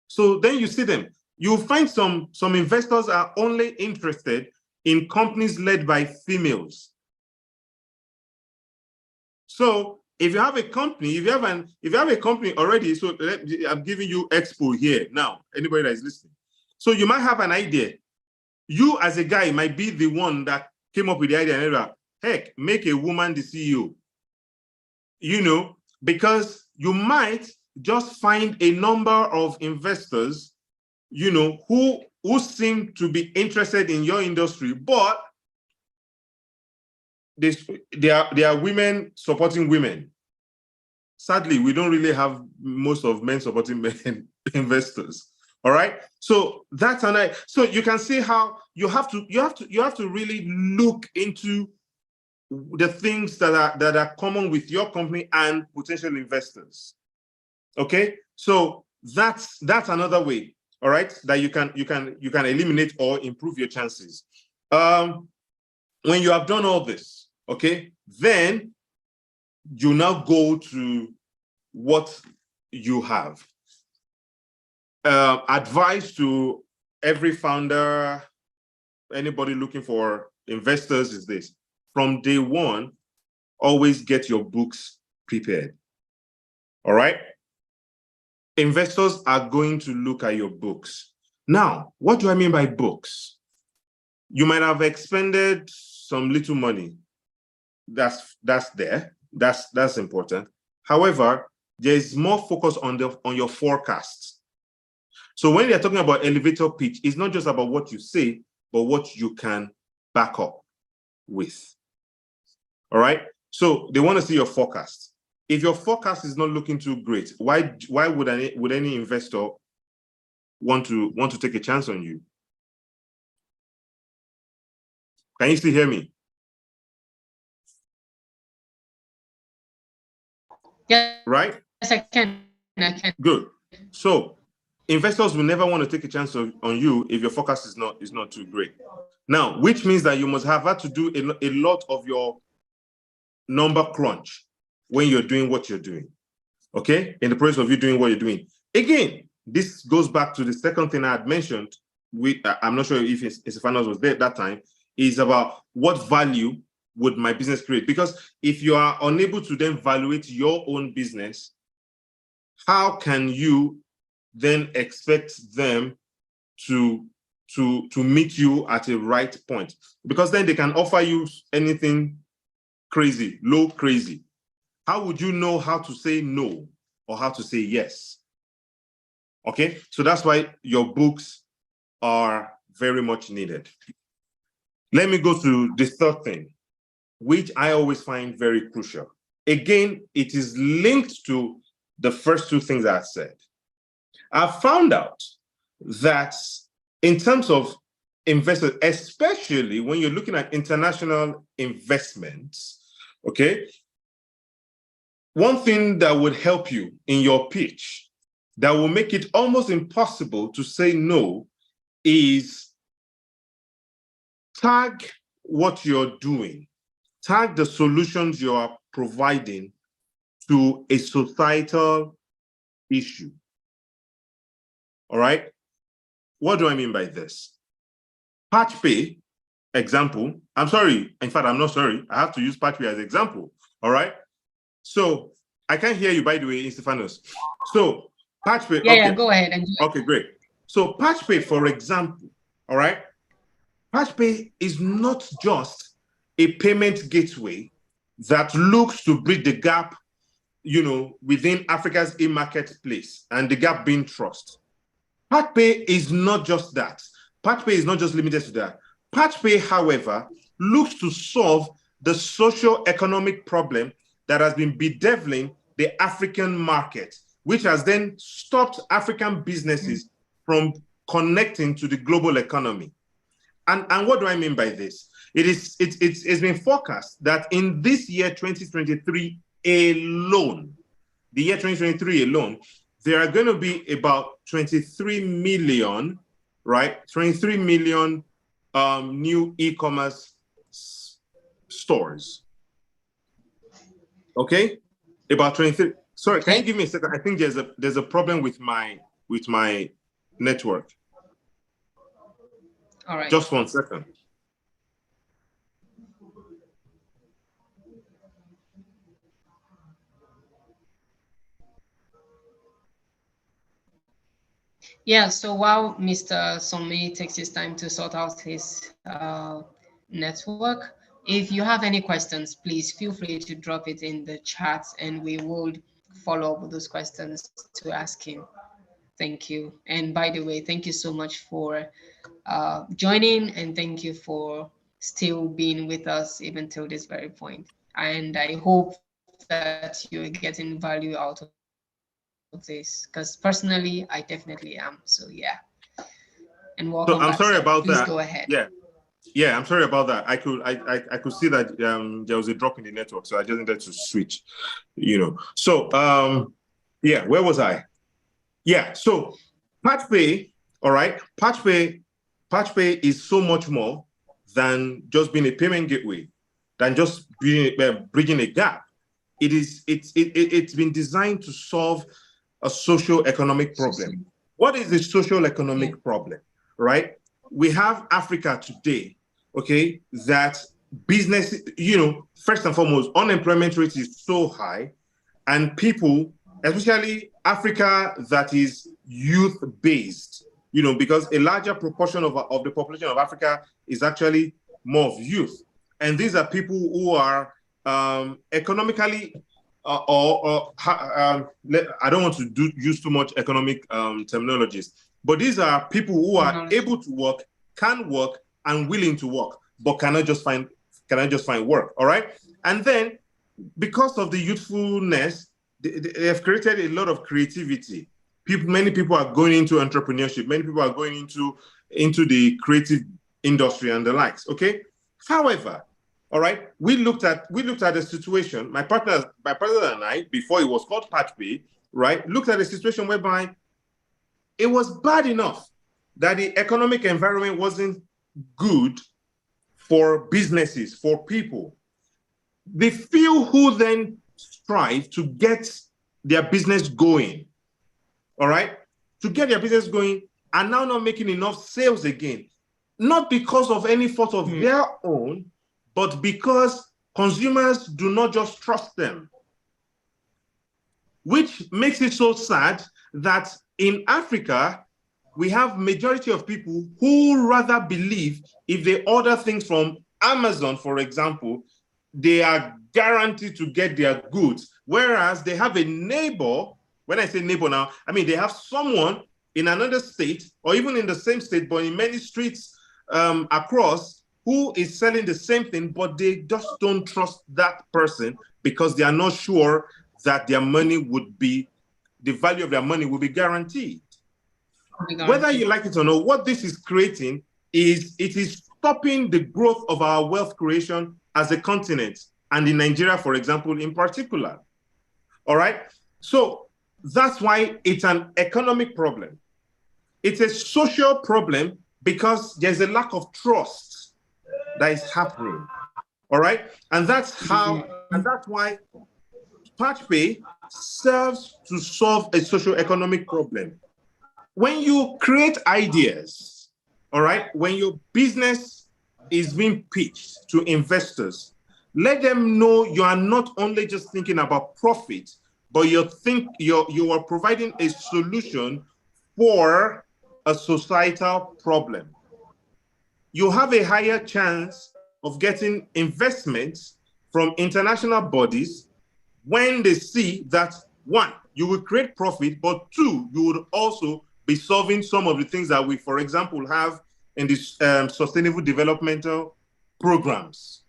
Speaker 2: So then you see them. You'll find some investors are only interested in companies led by females. So if you have a company, if you have a company already, so I'm giving you expo here now, anybody that is listening. So you might have an idea. You as a guy might be the one that came up with the idea, and heck, make a woman the CEO. You know, because you might just find a number of investors, you know, who seem to be interested in your industry, but they are women supporting women. Sadly, we don't really have most of men supporting men investors. All right. So that's so you can see how you have to really look into the things that are common with your company and potential investors. Okay. So that's another way, all right, that you can eliminate or improve your chances. When you have done all this, okay, then you now go to what you have. Advice to every founder, anybody looking for investors is this: from day one, always get your books prepared. All right? Investors are going to look at your books. Now, what do I mean by books? You might have expended some little money. That's there. That's important. However, there is more focus on your forecasts. So when you're talking about elevator pitch, it's not just about what you say, but what you can back up with. All right. So they want to see your forecast. If your forecast is not looking too great, why would any investor want to take a chance on you? Can you still hear me?
Speaker 1: Yeah.
Speaker 2: Right?
Speaker 1: Yes, I can.
Speaker 2: Good. So investors will never want to take a chance on you if your forecast is not too great. Now, which means that you must have had to do a lot of your number crunch when you're doing what you're doing. Okay? In the process of you doing what you're doing. Again, this goes back to the second thing I had mentioned. I'm not sure if Estefanos was there at that time, is about what value would my business create? Because if you are unable to then evaluate your own business, how can you then expect them to meet you at a right point? Because then they can offer you anything crazy, low crazy. How would you know how to say no or how to say yes? Okay, so that's why your books are very much needed. Let me go to the third thing, which I always find very crucial. Again, it is linked to the first two things I said. I've found out that in terms of investors, especially when you're looking at international investments, okay, one thing that would help you in your pitch that will make it almost impossible to say no is tag what you're doing, tag the solutions you are providing to a societal issue. All right? What do I mean by this? PatchPay example, I'm sorry, in fact, I'm not sorry. I have to use PatchPay as an example, all right? So I can't hear you, by the way, Estefanos. So PatchPay,
Speaker 1: yeah, okay. Yeah, go ahead.
Speaker 2: Okay, great. So PatchPay, for example, all right? PatchPay is not just a payment gateway that looks to bridge the gap, within Africa's e-marketplace and the gap being trust. PatchPay is not just that. PatchPay is not just limited to that. PatchPay, however, looks to solve the socio-economic problem that has been bedeviling the African market, which has then stopped African businesses from connecting to the global economy. And what do I mean by this? It's been forecast that in this year, 2023 alone, the year 2023 alone, there are going to be about 23 million, right? 23 million new e-commerce stores. Okay, about 23. Sorry, can you give me a second? I think there's a problem with my network.
Speaker 1: All right.
Speaker 2: Just 1 second.
Speaker 1: Yeah, so while Mr. Somi takes his time to sort out his network, if you have any questions, please feel free to drop it in the chat and we will follow up with those questions to ask him. Thank you. And by the way, thank you so much for joining, and thank you for still being with us even till this very point. And I hope that you're getting value out of this, because personally, I definitely am. So yeah. And welcome back, sir.
Speaker 2: So I'm
Speaker 1: Please
Speaker 2: sorry
Speaker 1: go
Speaker 2: about
Speaker 1: ahead.
Speaker 2: that. Yeah, I'm sorry about that. I could see that there was a drop in the network, so I just needed to switch. So yeah, where was I? Yeah, so PatchPay, all right. PatchPay is so much more than just being a payment gateway, than just bridging a gap. It's been designed to solve a socio-economic problem. What is the socio-economic problem, right? We have Africa today, okay, that business, you know, first and foremost, unemployment rate is so high, and people, especially Africa, that is youth-based, you know, because a larger proportion of the population of Africa is actually more of youth. And these are people who are economically, I don't want to use too much economic terminologies, but these are people who are able to work, can work, and willing to work, but cannot just find work. All right. And then because of the youthfulness, they have created a lot of creativity. Many people are going into entrepreneurship. Many people are going into the creative industry and the likes. Okay. However, all right, we looked at a situation. My partner and I, before it was called PatchPay, right, looked at a situation whereby it was bad enough that the economic environment wasn't good for businesses, for people. The few who then strive to get their business going, all right, to get their business going, are now not making enough sales again. Not because of any fault of their own, but because consumers do not just trust them. Which makes it so sad that in Africa, we have majority of people who rather believe if they order things from Amazon, for example, they are guaranteed to get their goods. Whereas they have a neighbor, when I say neighbor now, I mean they have someone in another state or even in the same state, but in many streets across, who is selling the same thing, but they just don't trust that person because they are not sure that their money would be, the value of their money will be guaranteed. Whether you like it or not, what this is creating is it is stopping the growth of our wealth creation as a continent, and in Nigeria, for example, in particular. All right? So that's why it's an economic problem. It's a social problem because there's a lack of trust that is happening. All right? And that's why PatchPay serves to solve a socio-economic problem. When you create ideas, all right, when your business is being pitched to investors, let them know you are not only just thinking about profit, but you are providing a solution for a societal problem. You have a higher chance of getting investments from international bodies when they see that, one, you will create profit, but two, you would also be solving some of the things that we, for example, have in these sustainable developmental programs.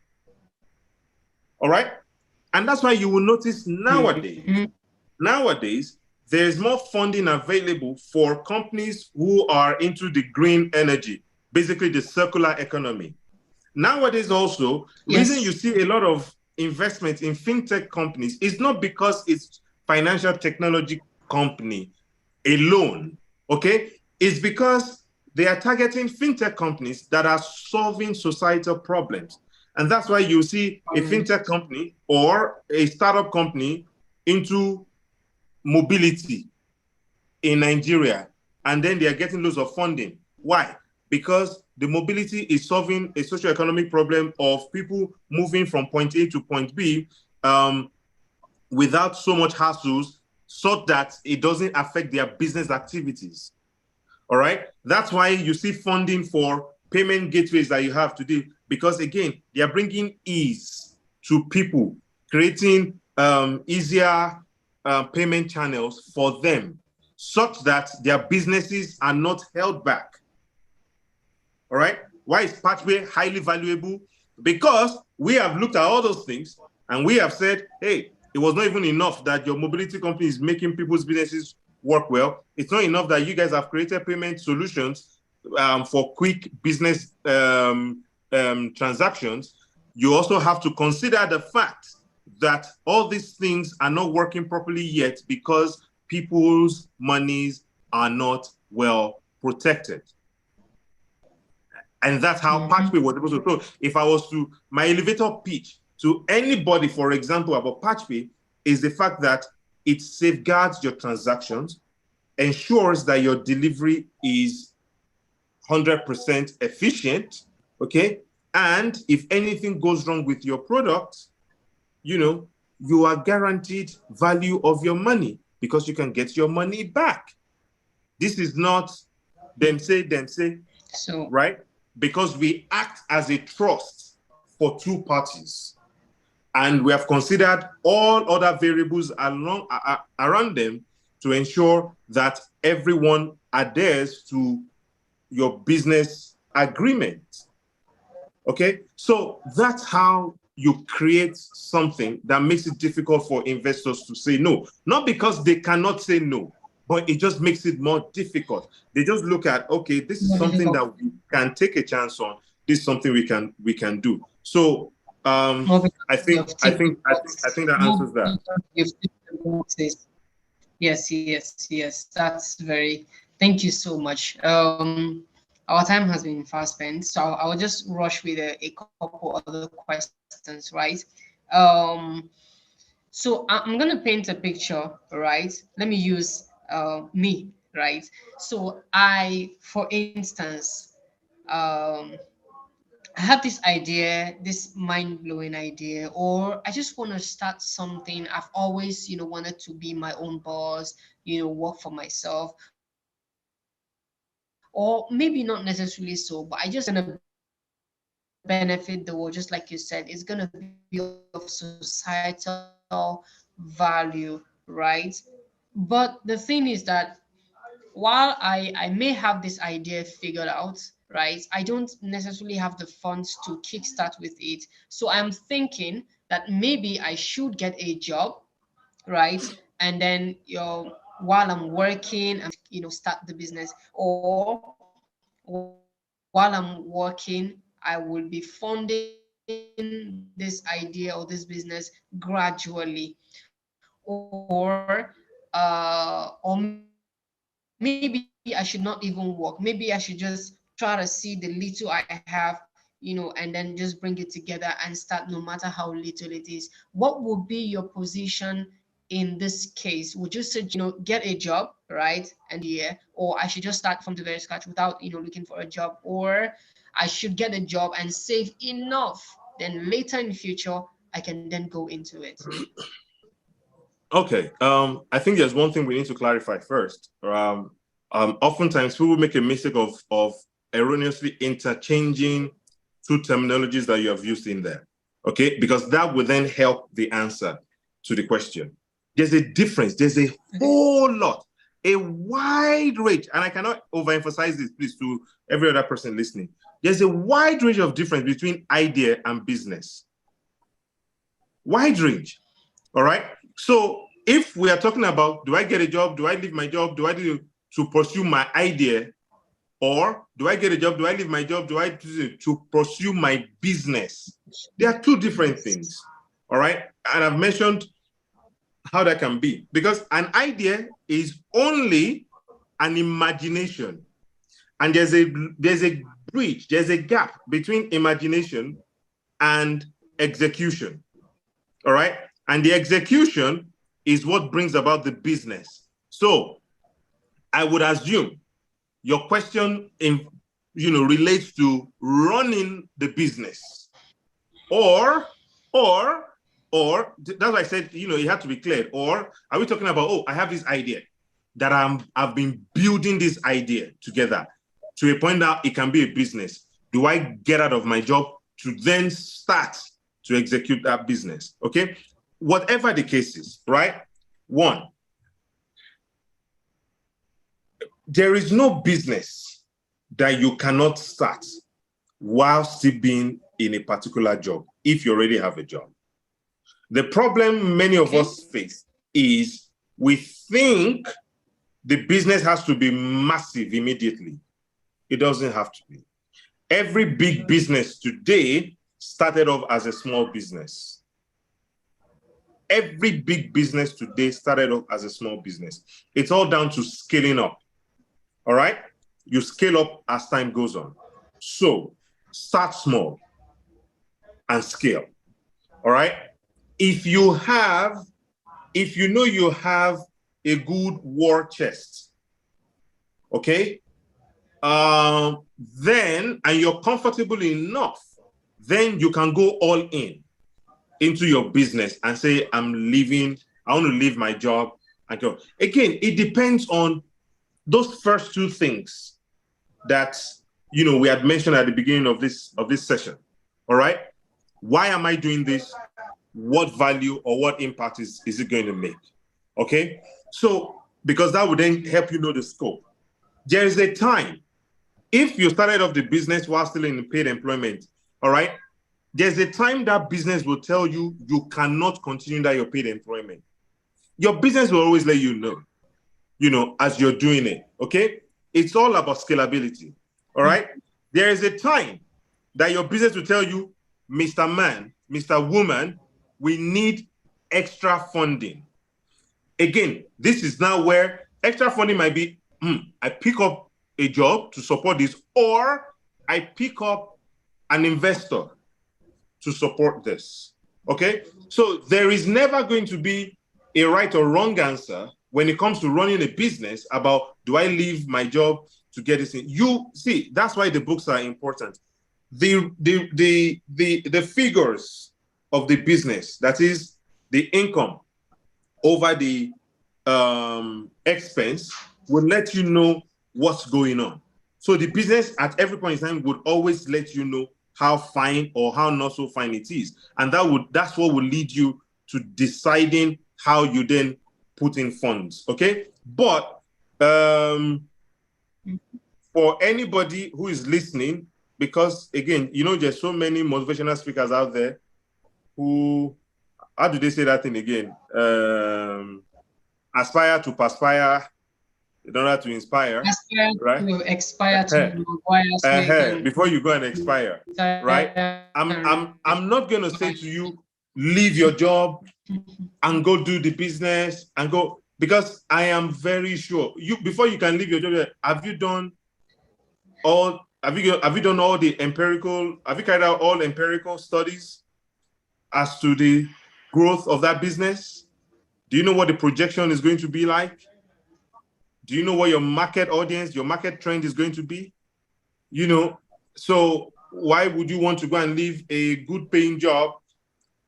Speaker 2: All right? And that's why you will notice nowadays, there's more funding available for companies who are into the green energy, basically the circular economy. Nowadays also, reason you see a lot of investment in fintech companies is not because it's financial technology company alone, okay? It's because they are targeting fintech companies that are solving societal problems. And that's why you see a fintech company or a startup company into mobility in Nigeria, and then they are getting loads of funding. Why? Because the mobility is solving a socio-economic problem of people moving from point A to point B without so much hassles, so that it doesn't affect their business activities. All right? That's why you see funding for payment gateways that you have today, because again, they are bringing ease to people, creating easier payment channels for them, such that their businesses are not held back. All right? Why is PatchPay highly valuable? Because we have looked at all those things and we have said, hey, it was not even enough that your mobility company is making people's businesses work well. It's not enough that you guys have created payment solutions for quick business transactions. You also have to consider the fact that all these things are not working properly yet because people's monies are not well protected. And that's how PatchPay was able to. So if I was to, my elevator pitch to anybody, for example, about PatchPay is the fact that it safeguards your transactions, ensures that your delivery is 100% efficient, okay? And if anything goes wrong with your product, you are guaranteed value of your money because you can get your money back. This is not them say,
Speaker 1: So,
Speaker 2: right? Because we act as a trust for two parties. And we have considered all other variables around them to ensure that everyone adheres to your business agreement. Okay, so that's how you create something that makes it difficult for investors to say no. Not because they cannot say no, but it just makes it more difficult. They just look at, okay, this is
Speaker 1: more
Speaker 2: something
Speaker 1: difficult.
Speaker 2: that we can take a chance on. This is something we can do. So
Speaker 1: More because
Speaker 2: I
Speaker 1: you've
Speaker 2: think I
Speaker 1: ticked the
Speaker 2: think I think I
Speaker 1: boxes.
Speaker 2: think that
Speaker 1: More
Speaker 2: answers that.
Speaker 1: because you've ticked the boxes. Yes, yes, yes. That's very. Thank you so much. Our time has been fast spent, so I will just rush with a couple other questions, right? Um, so I'm gonna paint a picture, right? Let me use me, right? So for instance, um, I have this idea, this mind-blowing idea, or I just want to start something. I've always, wanted to be my own boss, work for myself, or maybe not necessarily so, but I just gonna benefit the world, just like you said, it's gonna be of societal value, right? But the thing is that while I may have this idea figured out, right, I don't necessarily have the funds to kickstart with it. So I'm thinking that maybe I should get a job, right? And then while I'm working, I'm just gonna start the business, or while I'm working, I will be funding this idea or this business gradually, or or maybe I should not even work. Maybe I should just try to see the little I have, and then just bring it together and start, no matter how little it is. What would be your position in this case? Would you say, get a job, right, and then start from the very scratch without looking for a job, or I should just start from the very scratch without looking for a job, or I should get a job and save enough, then later in the future I can then go into it?
Speaker 2: Okay. I think there's one thing we need to clarify first. Oftentimes people make a mistake of erroneously interchanging two terminologies that you have used in there. Okay, because that will then help the answer to the question. There's a difference. There's a whole lot, a wide range, and I cannot overemphasize this, please, to every other person listening. There's a wide range of difference between idea and business. Wide range. All right. So if we are talking about, do I get a job? Do I leave my job? Do I do to pursue my idea? Or do I get a job? Do I leave my job? Do I do to pursue my business? They are two different things. All right. And I've mentioned how that can be, because an idea is only an imagination. And there's a bridge, there's a gap between imagination and execution. All right. And the execution is what brings about the business. So I would assume your question relates to running the business, or or that's why I said you have to be clear. Or are we talking about, I have this idea that I've been building this idea together to a point that it can be a business. Do I get out of my job to then start to execute that business? Okay, whatever the case is, right? One, there is no business that you cannot start while still being in a particular job if you already have a job. The problem many of us face is we think the business has to be massive immediately. It doesn't have to be. Every big business today started off as a small business. Every big business today started off as a small business. It's all down to scaling up. All right? You scale up as time goes on. So start small and scale. All right? If you know you have a good war chest, okay, then, and you're comfortable enough then you can go all in into your business and say, I'm leaving, I want to leave my job and go. Again, it depends on those first two things that we had mentioned at the beginning of this session. All right. Why am I doing this? What value or what impact is it going to make? Okay. So, because that would then help you know the scope. There is a time, if you started off the business while still in paid employment, all right, there's a time that business will tell you you cannot continue that your paid employment. Your business will always let you know, as you're doing it, okay? It's all about scalability, all right? There is a time that your business will tell you, Mr. Man, Mr. Woman, we need extra funding. Again, this is now where extra funding might be, I pick up a job to support this, or I pick up an investor to support this, okay? So there is never going to be a right or wrong answer when it comes to running a business about, do I leave my job to get this in? You see, that's why the books are important. The figures of the business, that is the income over the expense, will let you know what's going on. So the business at every point in time would always let you know how fine or how not so fine it is. And that's what will lead you to deciding how you then put in funds, okay? But for anybody who is listening, because again, there's so many motivational speakers out there who, how do they say that thing again? Aspire to perspire in order to inspire,
Speaker 1: aspire
Speaker 2: right?
Speaker 1: To expire to acquire,
Speaker 2: before you go and expire, right? I'm not going to say to you, leave your job and go do the business and go, because I am very sure before you can leave your job, have you carried out all empirical studies as to the growth of that business? Do you know what the projection is going to be like? Do you know what your market audience, your market trend is going to be? So why would you want to go and leave a good paying job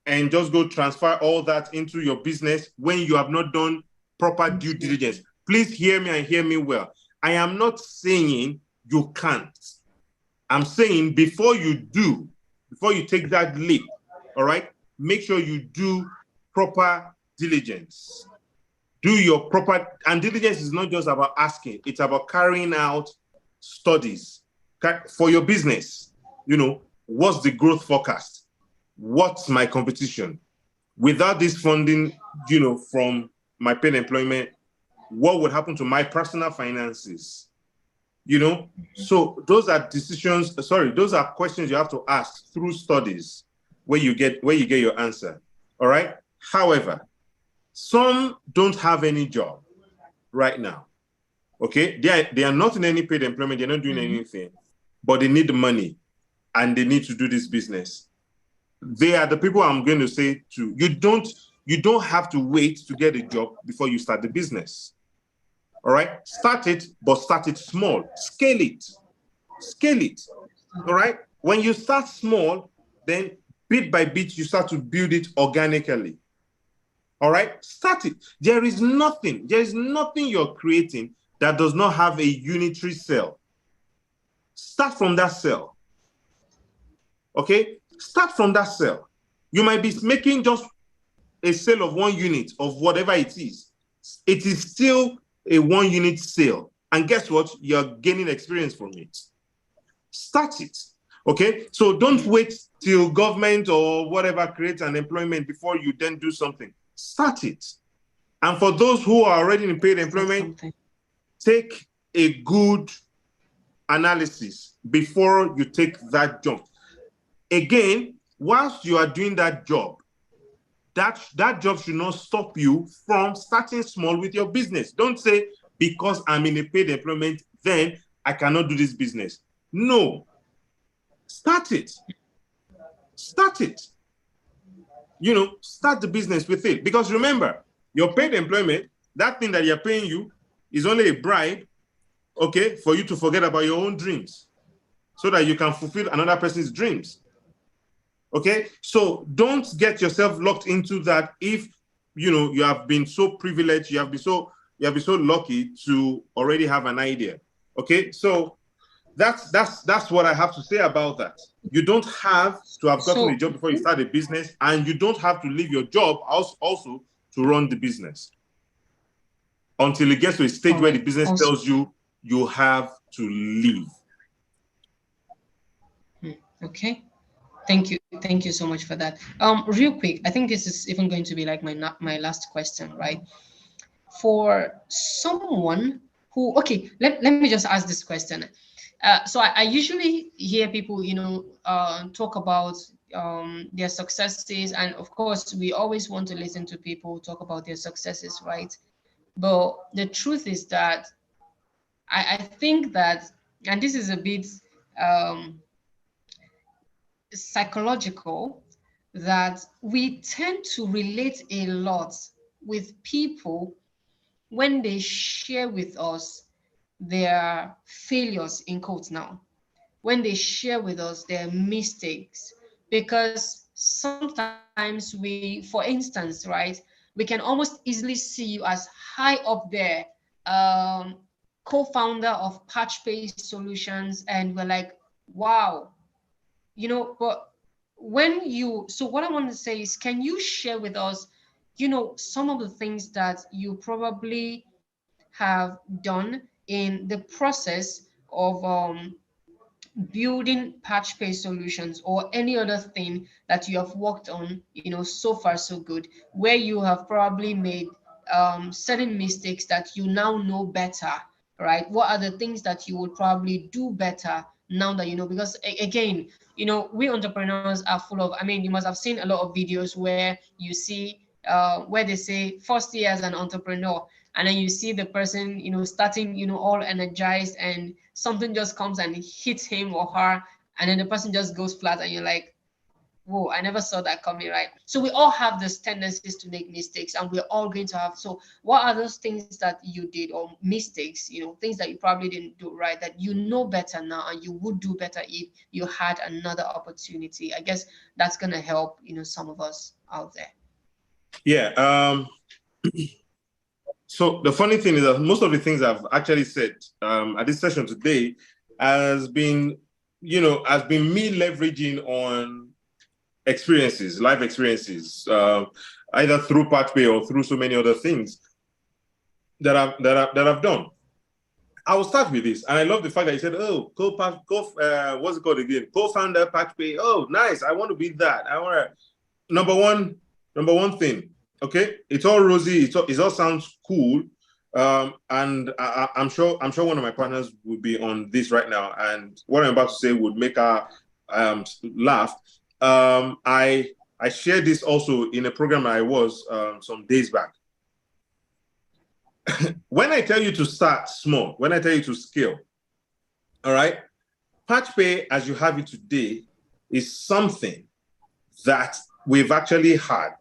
Speaker 2: and just go transfer all that into your business when you have not done proper due diligence? Please hear me and hear me well. I am not saying you can't. I'm saying before you take that leap, all right, make sure you do proper diligence. Do your proper, and diligence is not just about asking, it's about carrying out studies for your business. What's the growth forecast? What's my competition? Without this funding, from my paid employment, what would happen to my personal finances? So those are questions you have to ask through studies where you get your answer. All right. However, some don't have any job right now. Okay, they are not in any paid employment. They're not doing anything, but they need the money and they need to do this business. They are the people I'm going to say to. You don't have to wait to get a job before you start the business. All right, start it, but start it small. Scale it. All right. When you start small, then bit by bit you start to build it organically. All right, start it. There is nothing you're creating that does not have a unitary cell. Start from that cell. Okay, start from that cell. You might be making just a sale of 1 unit of whatever it is. It is still a 1 unit sale. And guess what? You're gaining experience from it. Start it. Okay, so don't wait till government or whatever creates an employment before you then do something. Start it. And for those who are already in paid employment, take a good analysis before you take that jump. Again, whilst you are doing that job, that job should not stop you from starting small with your business. Don't say, because I'm in a paid employment, then I cannot do this business. No. Start it. Start it. Start the business with it. Because remember, your paid employment, that thing that you're paying you is only a bribe, okay, for you to forget about your own dreams so that you can fulfill another person's dreams. Okay, so don't get yourself locked into that. If you have been so privileged, you have been so lucky to already have an idea. Okay, so that's what I have to say about that. You don't have to have gotten a
Speaker 1: So,
Speaker 2: job before you start a business, and you don't have to leave your job also to run the business until it gets to a stage
Speaker 1: all
Speaker 2: where the
Speaker 1: right.
Speaker 2: business
Speaker 1: Also,
Speaker 2: tells you you have to leave.
Speaker 1: okay. Thank you so much for that. Real quick, I think this is even going to be like my last question, right? For someone who, okay, let me just ask this question. So I usually hear people, talk about their successes, and of course, we always want to listen to people talk about their successes, right? But the truth is that I think that, and this is a bit um, psychological, that we tend to relate a lot with people when they share with us their failures, in quotes now, when they share with us their mistakes, because sometimes we, for instance, right, we can almost easily see you as high up there, um, co-founder of PatchPay Solutions, and we're like, wow, but when you, so what I want to say is, can you share with us, some of the things that you probably have done in the process of building PatchPay Solutions, or any other thing that you have worked on, so far so good, where you have probably made certain mistakes that you now know better, right? What are the things that you would probably do better now that you know? Because again, we entrepreneurs are full of, I mean, you must have seen a lot of videos where you see where they say first year as an entrepreneur, and then you see the person, starting, all energized, and something just comes and hits him or her, and then the person just goes flat, and you're like, whoa, I never saw that coming, right? So we all have these tendencies to make mistakes, and we're all going to have. So what are those things that you did, or mistakes, things that you probably didn't do right, that you know better now and you would do better if you had another opportunity? I guess that's going to help, some of us out there.
Speaker 2: Yeah. So the funny thing is that most of the things I've actually said at this session today has been me leveraging on experiences, life experiences, either through PatchPay or through so many other things that I've done. I will start with this, and I love the fact that you said, "Oh, what's it called again? Co-founder PatchPay. Oh, nice. I want to be that. I want to." Number one thing. Okay, it's all rosy. It all sounds cool, and I'm sure one of my partners would be on this right now, and what I'm about to say would make her laugh. I shared this also in a program I was some days back. When I tell you to start small, when I tell you to scale, all right, PatchPay as you have it today is something that we've actually had.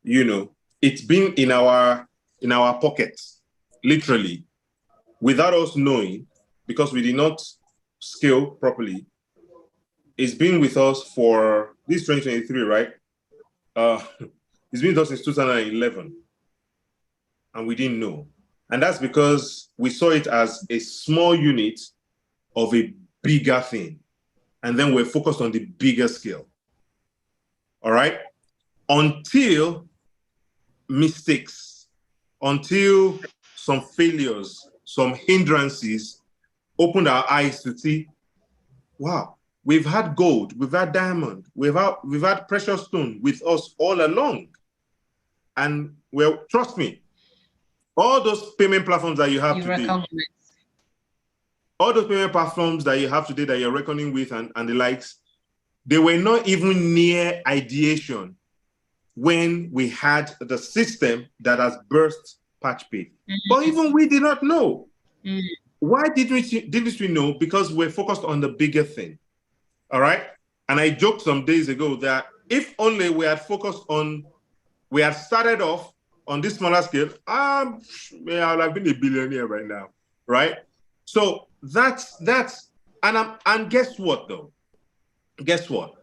Speaker 2: It's been in our pockets, literally, without us knowing, because we did not scale properly. It's been with us for this 2023, right? It's been with us since 2011, and we didn't know. And that's because we saw it as a small unit of a bigger thing. And then we're focused on the bigger scale. All right? Until mistakes, until some failures, some hindrances opened our eyes to see, wow, we've had gold, we've had diamond, we've had precious stone with us all along. And well, trust me, all those payment platforms that you have today, all those payment platforms that you have today that you're reckoning with and the likes, they were not even near ideation when we had the system that has birthed PatchPay. But even we did not know. Why didn't we know? Because we're focused on the bigger thing. All right. And I joked some days ago that if only we had started off on this smaller scale, I would have been a billionaire right now. Right. So that's and guess what though? Guess what?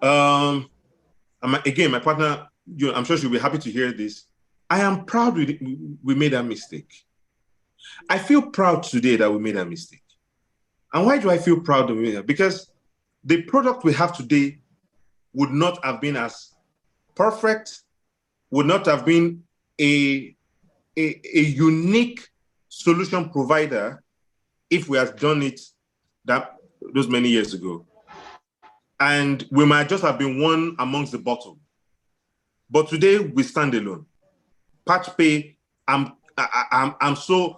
Speaker 2: Again, my partner, I'm sure she'll be happy to hear this. I am proud we made that mistake. I feel proud today that we made that mistake. And why do I feel proud of it? Because the product we have today would not have been as perfect, would not have been a unique solution provider if we had done it those many years ago. And we might just have been one amongst the bottom. But today we stand alone. PatchPay, I'm so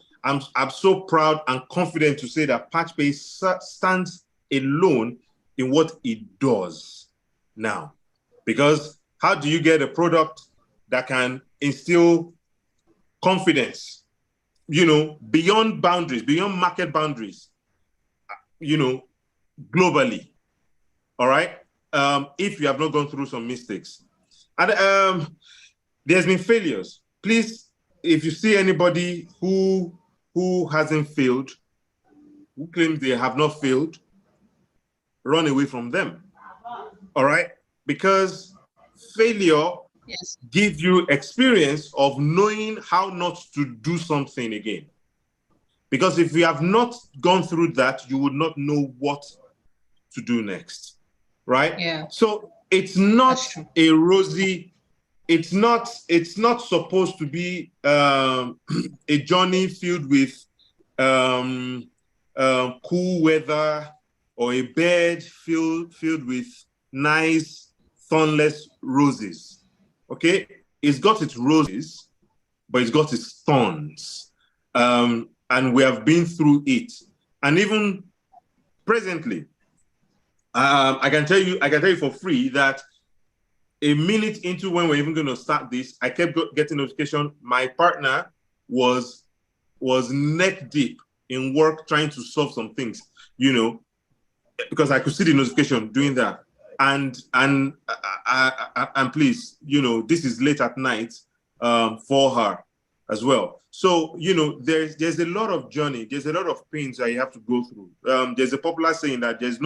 Speaker 2: proud and confident to say that PatchPay stands alone in what it does now. Because how do you get a product that can instill confidence, beyond boundaries, beyond market boundaries, globally? All right. If you have not gone through some mistakes, and there's been failures. Please, if you see anybody who hasn't failed, who claims they have not failed, run away from them. All right, because failure gives you experience of knowing how not to do something again. Because if you have not gone through that, you would not know what to do next. Right?
Speaker 1: Yeah.
Speaker 2: So it's not a rosy, it's not supposed to be a journey filled with cool weather or a bed filled with nice thornless roses. Okay? It's got its roses, but it's got its thorns. And we have been through it. And even presently, I can tell you for free that a minute into when we're even going to start this, I kept getting notification. My partner was neck deep in work trying to solve some things, because I could see the notification doing that. And please, this is late at night for her as well. So, there's a lot of journey. There's a lot of pains that you have to go through. There's a popular saying that there's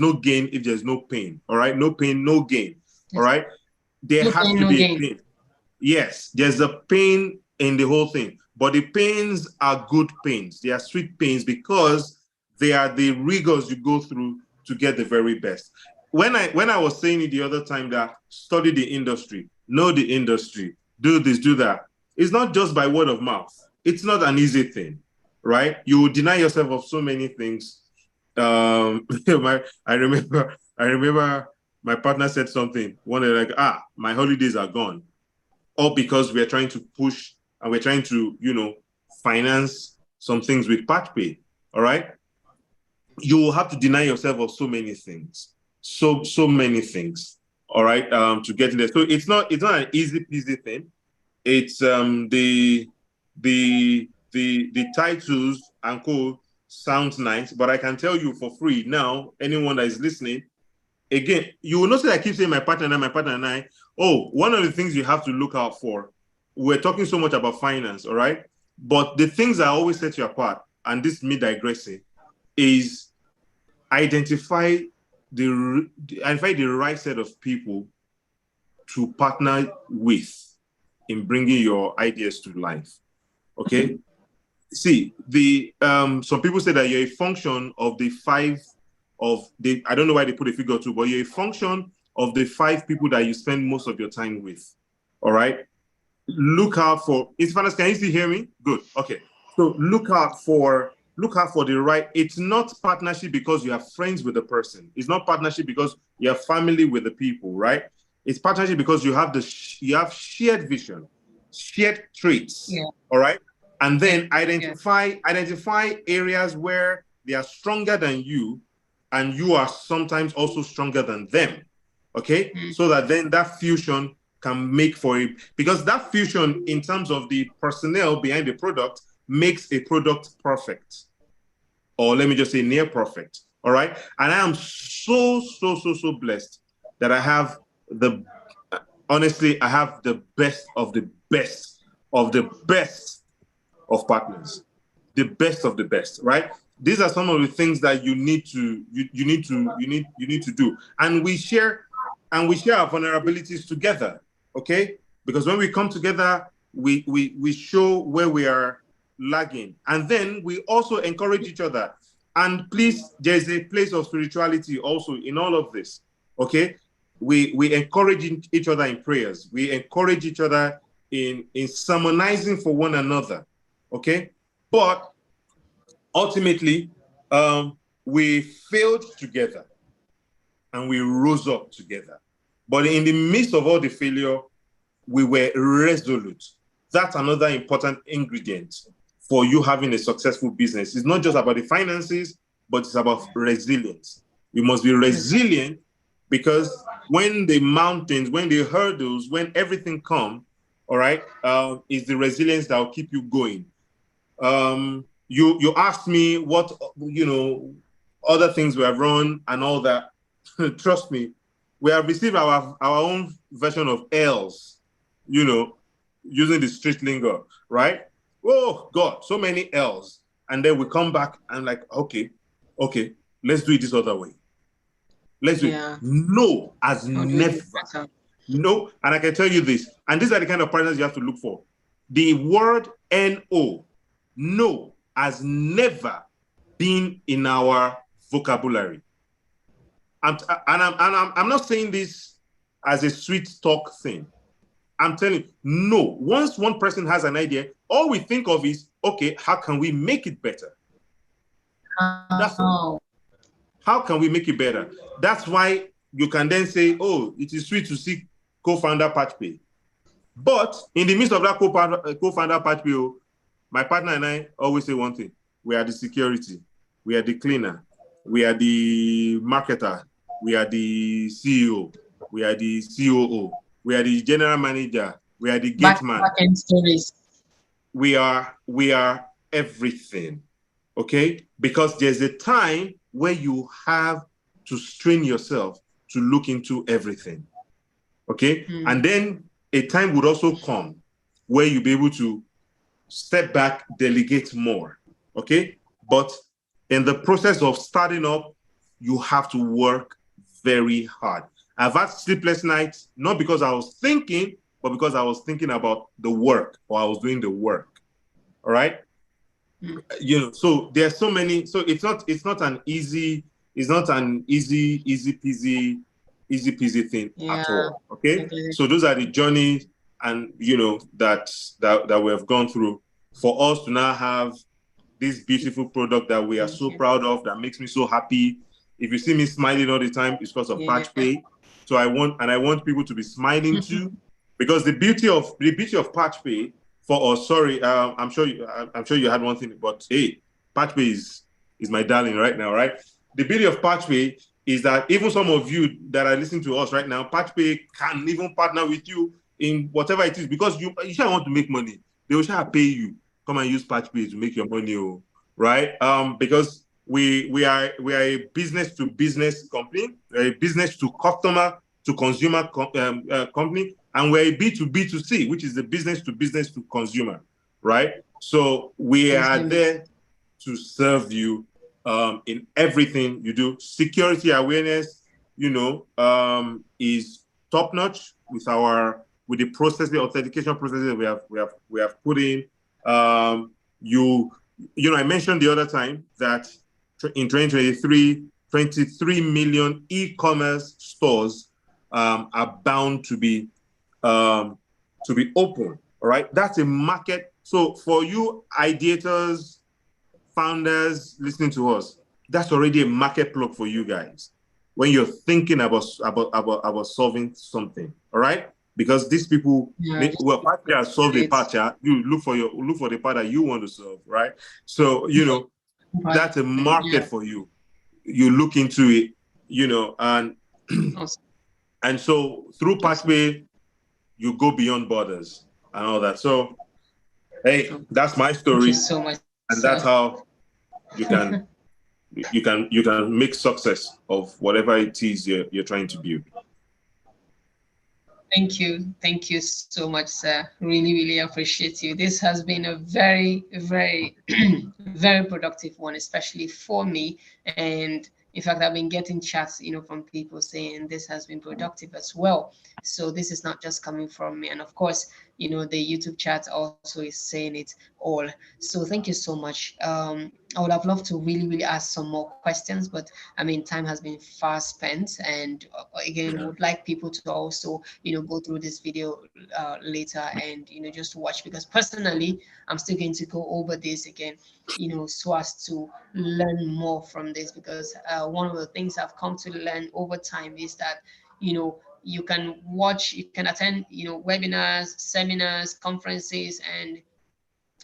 Speaker 2: no gain if there's no pain. All right. No pain, no gain. All right. There has to be a pain. Yes. There's a pain in the whole thing, but the pains are good pains. They are sweet pains because they are the rigors you go through to get the very best. When I was saying it the other time that study the industry, know the industry, do this, do that, it's not just by word of mouth. It's not an easy thing, right? You will deny yourself of so many things. I remember my partner said something one day like, my holidays are gone. All because we're trying to push and we're trying to, finance some things with PatchPay. All right. You will have to deny yourself of so many things. So many things. All right. To get in there. So it's not an easy peasy thing. It's the titles and co sounds nice, but I can tell you for free now, anyone that is listening, again, you will notice I keep saying my partner and I. Oh, one of the things you have to look out for, we're talking so much about finance, all right? But the things that always set you apart, and this me digressing, is identify the right set of people to partner with in bringing your ideas to life. Okay. See, some people say that you're a function of the five of the, I don't know why they put a figure too, but you're a function of the 5 people that you spend most of your time with. All right. Look out for, Isfanas, can you still hear me? Good. Okay. So look out for the right, it's not partnership because you are friends with the person. It's not partnership because you are family with the people, right? It's partnership because you have shared vision, shared traits. Yeah. All right. And then identify areas where they are stronger than you, and you are sometimes also stronger than them. Okay. So that then that fusion can make for it, because that fusion in terms of the personnel behind the product makes a product perfect, or let me just say near perfect. All right. And I am so blessed that I have honestly, I have the best of the best of the best of partners, the best of the best, right? These are some of the things that you need to do. And we share and we share our vulnerabilities together, okay? Because when we come together, we show where we are lagging. And then we also encourage each other. And please, there's a place of spirituality also in all of this, okay? We encourage each other in prayers. We encourage each other in sermonizing for one another, okay? But ultimately, we failed together and we rose up together. But in the midst of all the failure, we were resolute. That's another important ingredient for you having a successful business. It's not just about the finances, but it's about resilience. You must be resilient, because when the mountains, when the hurdles, when everything comes, all right, it's the resilience that will keep you going. You asked me what, other things we have run and all that. Trust me, we have received our own version of L's, using the street lingo, right? Oh God, so many L's. And then we come back and like, okay, let's do it this other way. Let's do it. No as never. No, and I can tell you this, and these are the kind of partners you have to look for. The word no has never been in our vocabulary. I'm not saying this as a sweet talk thing. I'm telling you, no. Once one person has an idea, all we think of is, okay, how can we make it better? That's all. How can we make it better? That's why you can then say, oh, it is sweet to see co-founder PatchPay. But in the midst of that co-founder PatchPay, my partner and I always say one thing: we are the security, we are the cleaner, we are the marketer, we are the CEO, we are the COO, we are the general manager, we are the gate man.
Speaker 1: Back-end stories.
Speaker 2: We are everything, okay? Because there's a time where you have to strain yourself to look into everything, okay? And then a time would also come where you'll be able to step back, delegate more, okay? But in the process of starting up, you have to work very hard. I've had sleepless nights, not because I was thinking, but because I was thinking about the work, or I was doing the work, all right? So there's so many, so it's not an easy peasy thing at all, okay? So those are the journeys and, that we have gone through for us to now have this beautiful product that we are so proud of, that makes me so happy. If you see me smiling all the time, it's because of PatchPay. So I want people to be smiling too, because the beauty of PatchPay for us. Sorry, I'm sure you had one thing, but hey, PatchPay is my darling right now, right? The beauty of PatchPay is that even some of you that are listening to us right now, PatchPay can even partner with you in whatever it is, because you shall want to make money. They will shall pay you. Come and use PatchPay to make your money, right? Because we are a business to business company, a business to customer to consumer company, and we're a B2B2C, which is the business to consumer, right? So we are there to serve you in everything you do. Security awareness, is top notch with the process, the authentication processes we have put in. I mentioned the other time that in 2023, 23 million e-commerce stores are bound to be open. All right, that's a market. So for you ideators, founders listening to us, that's already a market plug for you guys when you're thinking about solving something. All right, because these people, PatchPay has solved a part. You look for the part that you want to solve, right? So that's a market for you. You look into it, and and so through PatchPay, you go beyond borders and all that. So, hey, that's my story.
Speaker 1: Thank you so much,
Speaker 2: and that's how you can make success of whatever it is you're trying to build.
Speaker 1: Thank you so much, sir. Really appreciate you. This has been a very very very productive one, especially for me, and In fact, I've been getting chats, from people saying this has been productive as well. So this is not just coming from me. And of course, the YouTube chat also is saying it all. So thank you so much. I would have loved to really, really ask some more questions, but I mean, time has been fast spent. And again, would like people to also, go through this video later and, just watch, because personally, I'm still going to go over this again, so as to learn more from this, because one of the things I've come to learn over time is that, you can watch, you can attend, webinars, seminars, conferences, and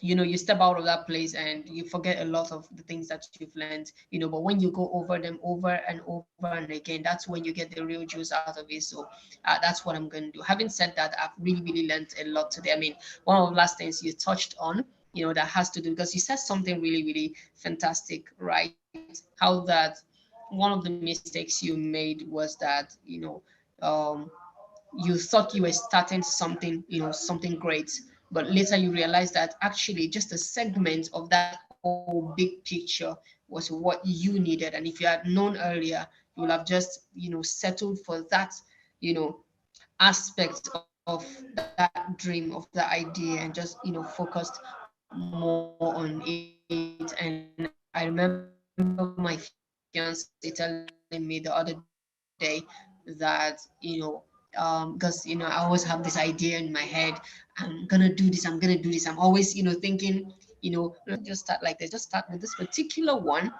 Speaker 1: you step out of that place and you forget a lot of the things that you've learned, but when you go over them over and over and again, that's when you get the real juice out of it. So that's what I'm going to do. Having said that, I've really, really learned a lot today. I mean, one of the last things you touched on, that has to do, because you said something really, really fantastic, right? How that one of the mistakes you made was that, um, you thought you were starting something, something great, but later you realized that actually just a segment of that whole big picture was what you needed. And if you had known earlier, you would have just, settled for that, you know, aspect of that dream, of that idea, and just, focused more on it. And I remember my fiance telling me the other day that, because I always have this idea in my head, I'm gonna do this, I'm gonna do this. I'm always, thinking, let's not just start like this, just start with this particular one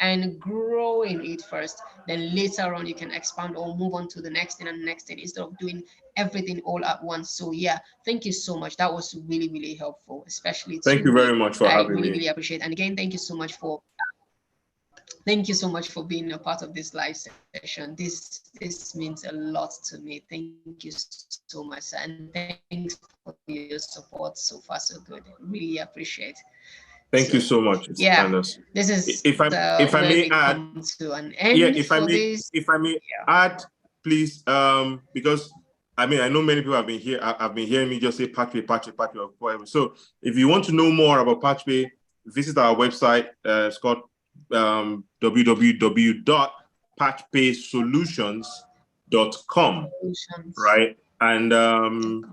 Speaker 1: and grow in it first. Then later on, you can expand or move on to the next thing, and the next thing, instead of doing everything all at once. So yeah, thank you so much. That was really, really helpful, especially to me. I really, really appreciate. And again, thank you so much for
Speaker 2: Thank you very much for having me.
Speaker 1: Thank you so much for being a part of this live session. This means a lot to me. Thank you so much, sir. And thanks for your support so far, so good. Really appreciate. So yeah,
Speaker 2: Thank you so
Speaker 1: this
Speaker 2: much,
Speaker 1: is
Speaker 2: Mr. Finance.
Speaker 1: where we
Speaker 2: If I
Speaker 1: come
Speaker 2: may
Speaker 1: to
Speaker 2: add,
Speaker 1: an end
Speaker 2: yeah,
Speaker 1: for this.
Speaker 2: if I may add, please, because I mean I know many people have been here. I've been hearing me just say PatchPay, PatchPay, PatchPay, or whatever. So if you want to know more about PatchPay, visit our website. It's called www.patchpaysolutions.com, right? And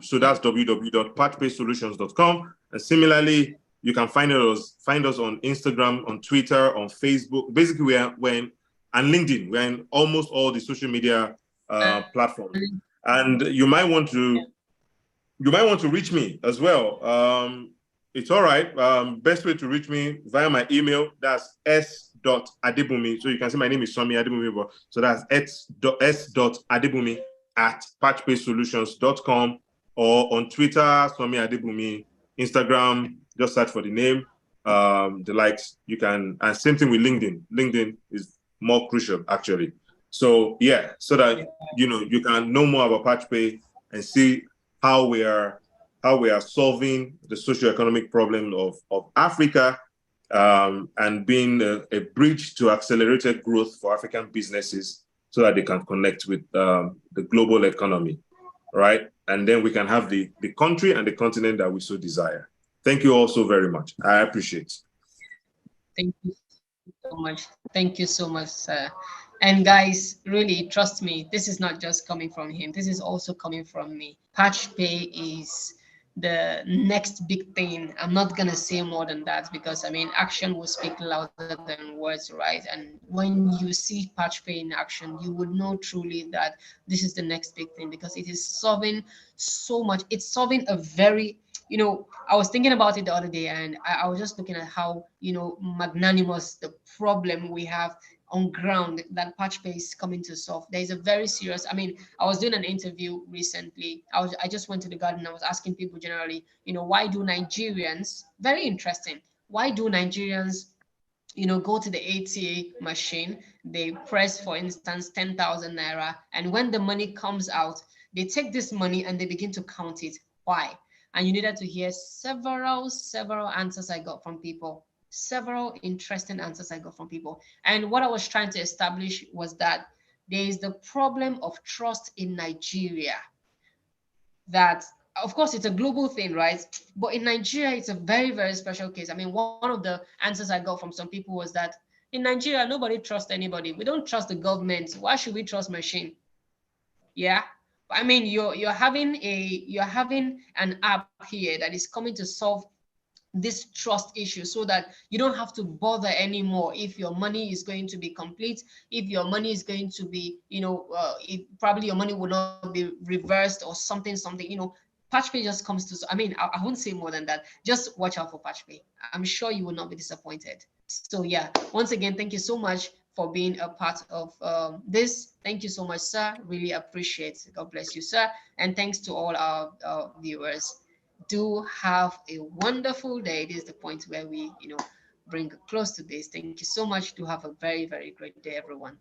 Speaker 2: so that's www.patchpaysolutions.com. And similarly, you can find us on Instagram, on Twitter, on Facebook. Basically, we're in, and LinkedIn. We're in almost all the social media platforms. And you might want to reach me as well. It's all right. Best way to reach me via my email. That's s.adebumi. So you can see my name is Somi Adebumi. So that's s.adebumi at patchpaysolutions.com, or on Twitter, Somi Adebumi. Instagram, just search for the name, the likes. You can, and same thing with LinkedIn. LinkedIn is more crucial actually. So yeah, so that you can know more about PatchPay and see how we are solving the socioeconomic problem of Africa, and being a bridge to accelerated growth for African businesses so that they can connect with the global economy, right? And then we can have the country and the continent that we so desire. Thank you all so very much. I appreciate it.
Speaker 1: Thank you so much. Thank you so much, sir. And guys, really trust me, this is not just coming from him. This is also coming from me. PatchPay is the next big thing. I'm not gonna say more than that, because I mean, action will speak louder than words, right? And when you see PatchPay in action, you would know truly that this is the next big thing, because it is solving so much. It's solving a very, I was thinking about it the other day, and I was just looking at how, magnanimous the problem we have on ground that PatchPay is coming to solve. There is a very serious, I mean, I was doing an interview recently. I just went to the garden. I was asking people generally, why do Nigerians, very interesting, why do Nigerians, go to the ATA machine, they press, for instance, 10,000 naira, and when the money comes out, they take this money and they begin to count it. Why? And you needed to hear several answers I got from people, several interesting answers I got from people. And what I was trying to establish was that there is the problem of trust in Nigeria, that of course it's a global thing, right? But in Nigeria, it's a very, very special case. I mean, one of the answers I got from some people was that In Nigeria, nobody trusts anybody. We don't trust the government. Why should we trust machine? Yeah. I mean, you're having an app here that is coming to solve this trust issue so that you don't have to bother anymore if your money is going to be complete, if your money is going to be, if probably your money will not be reversed or something. PatchPay just comes to, I mean, I wouldn't say more than that. Just watch out for PatchPay. I'm sure you will not be disappointed. So yeah, once again, thank you so much for being a part of this. Thank you so much, sir. Really appreciate it. God bless you, sir. And thanks to all our viewers. Do have a wonderful day. This is the point where we, bring close to this. Thank you so much. Do have a very, very great day, everyone.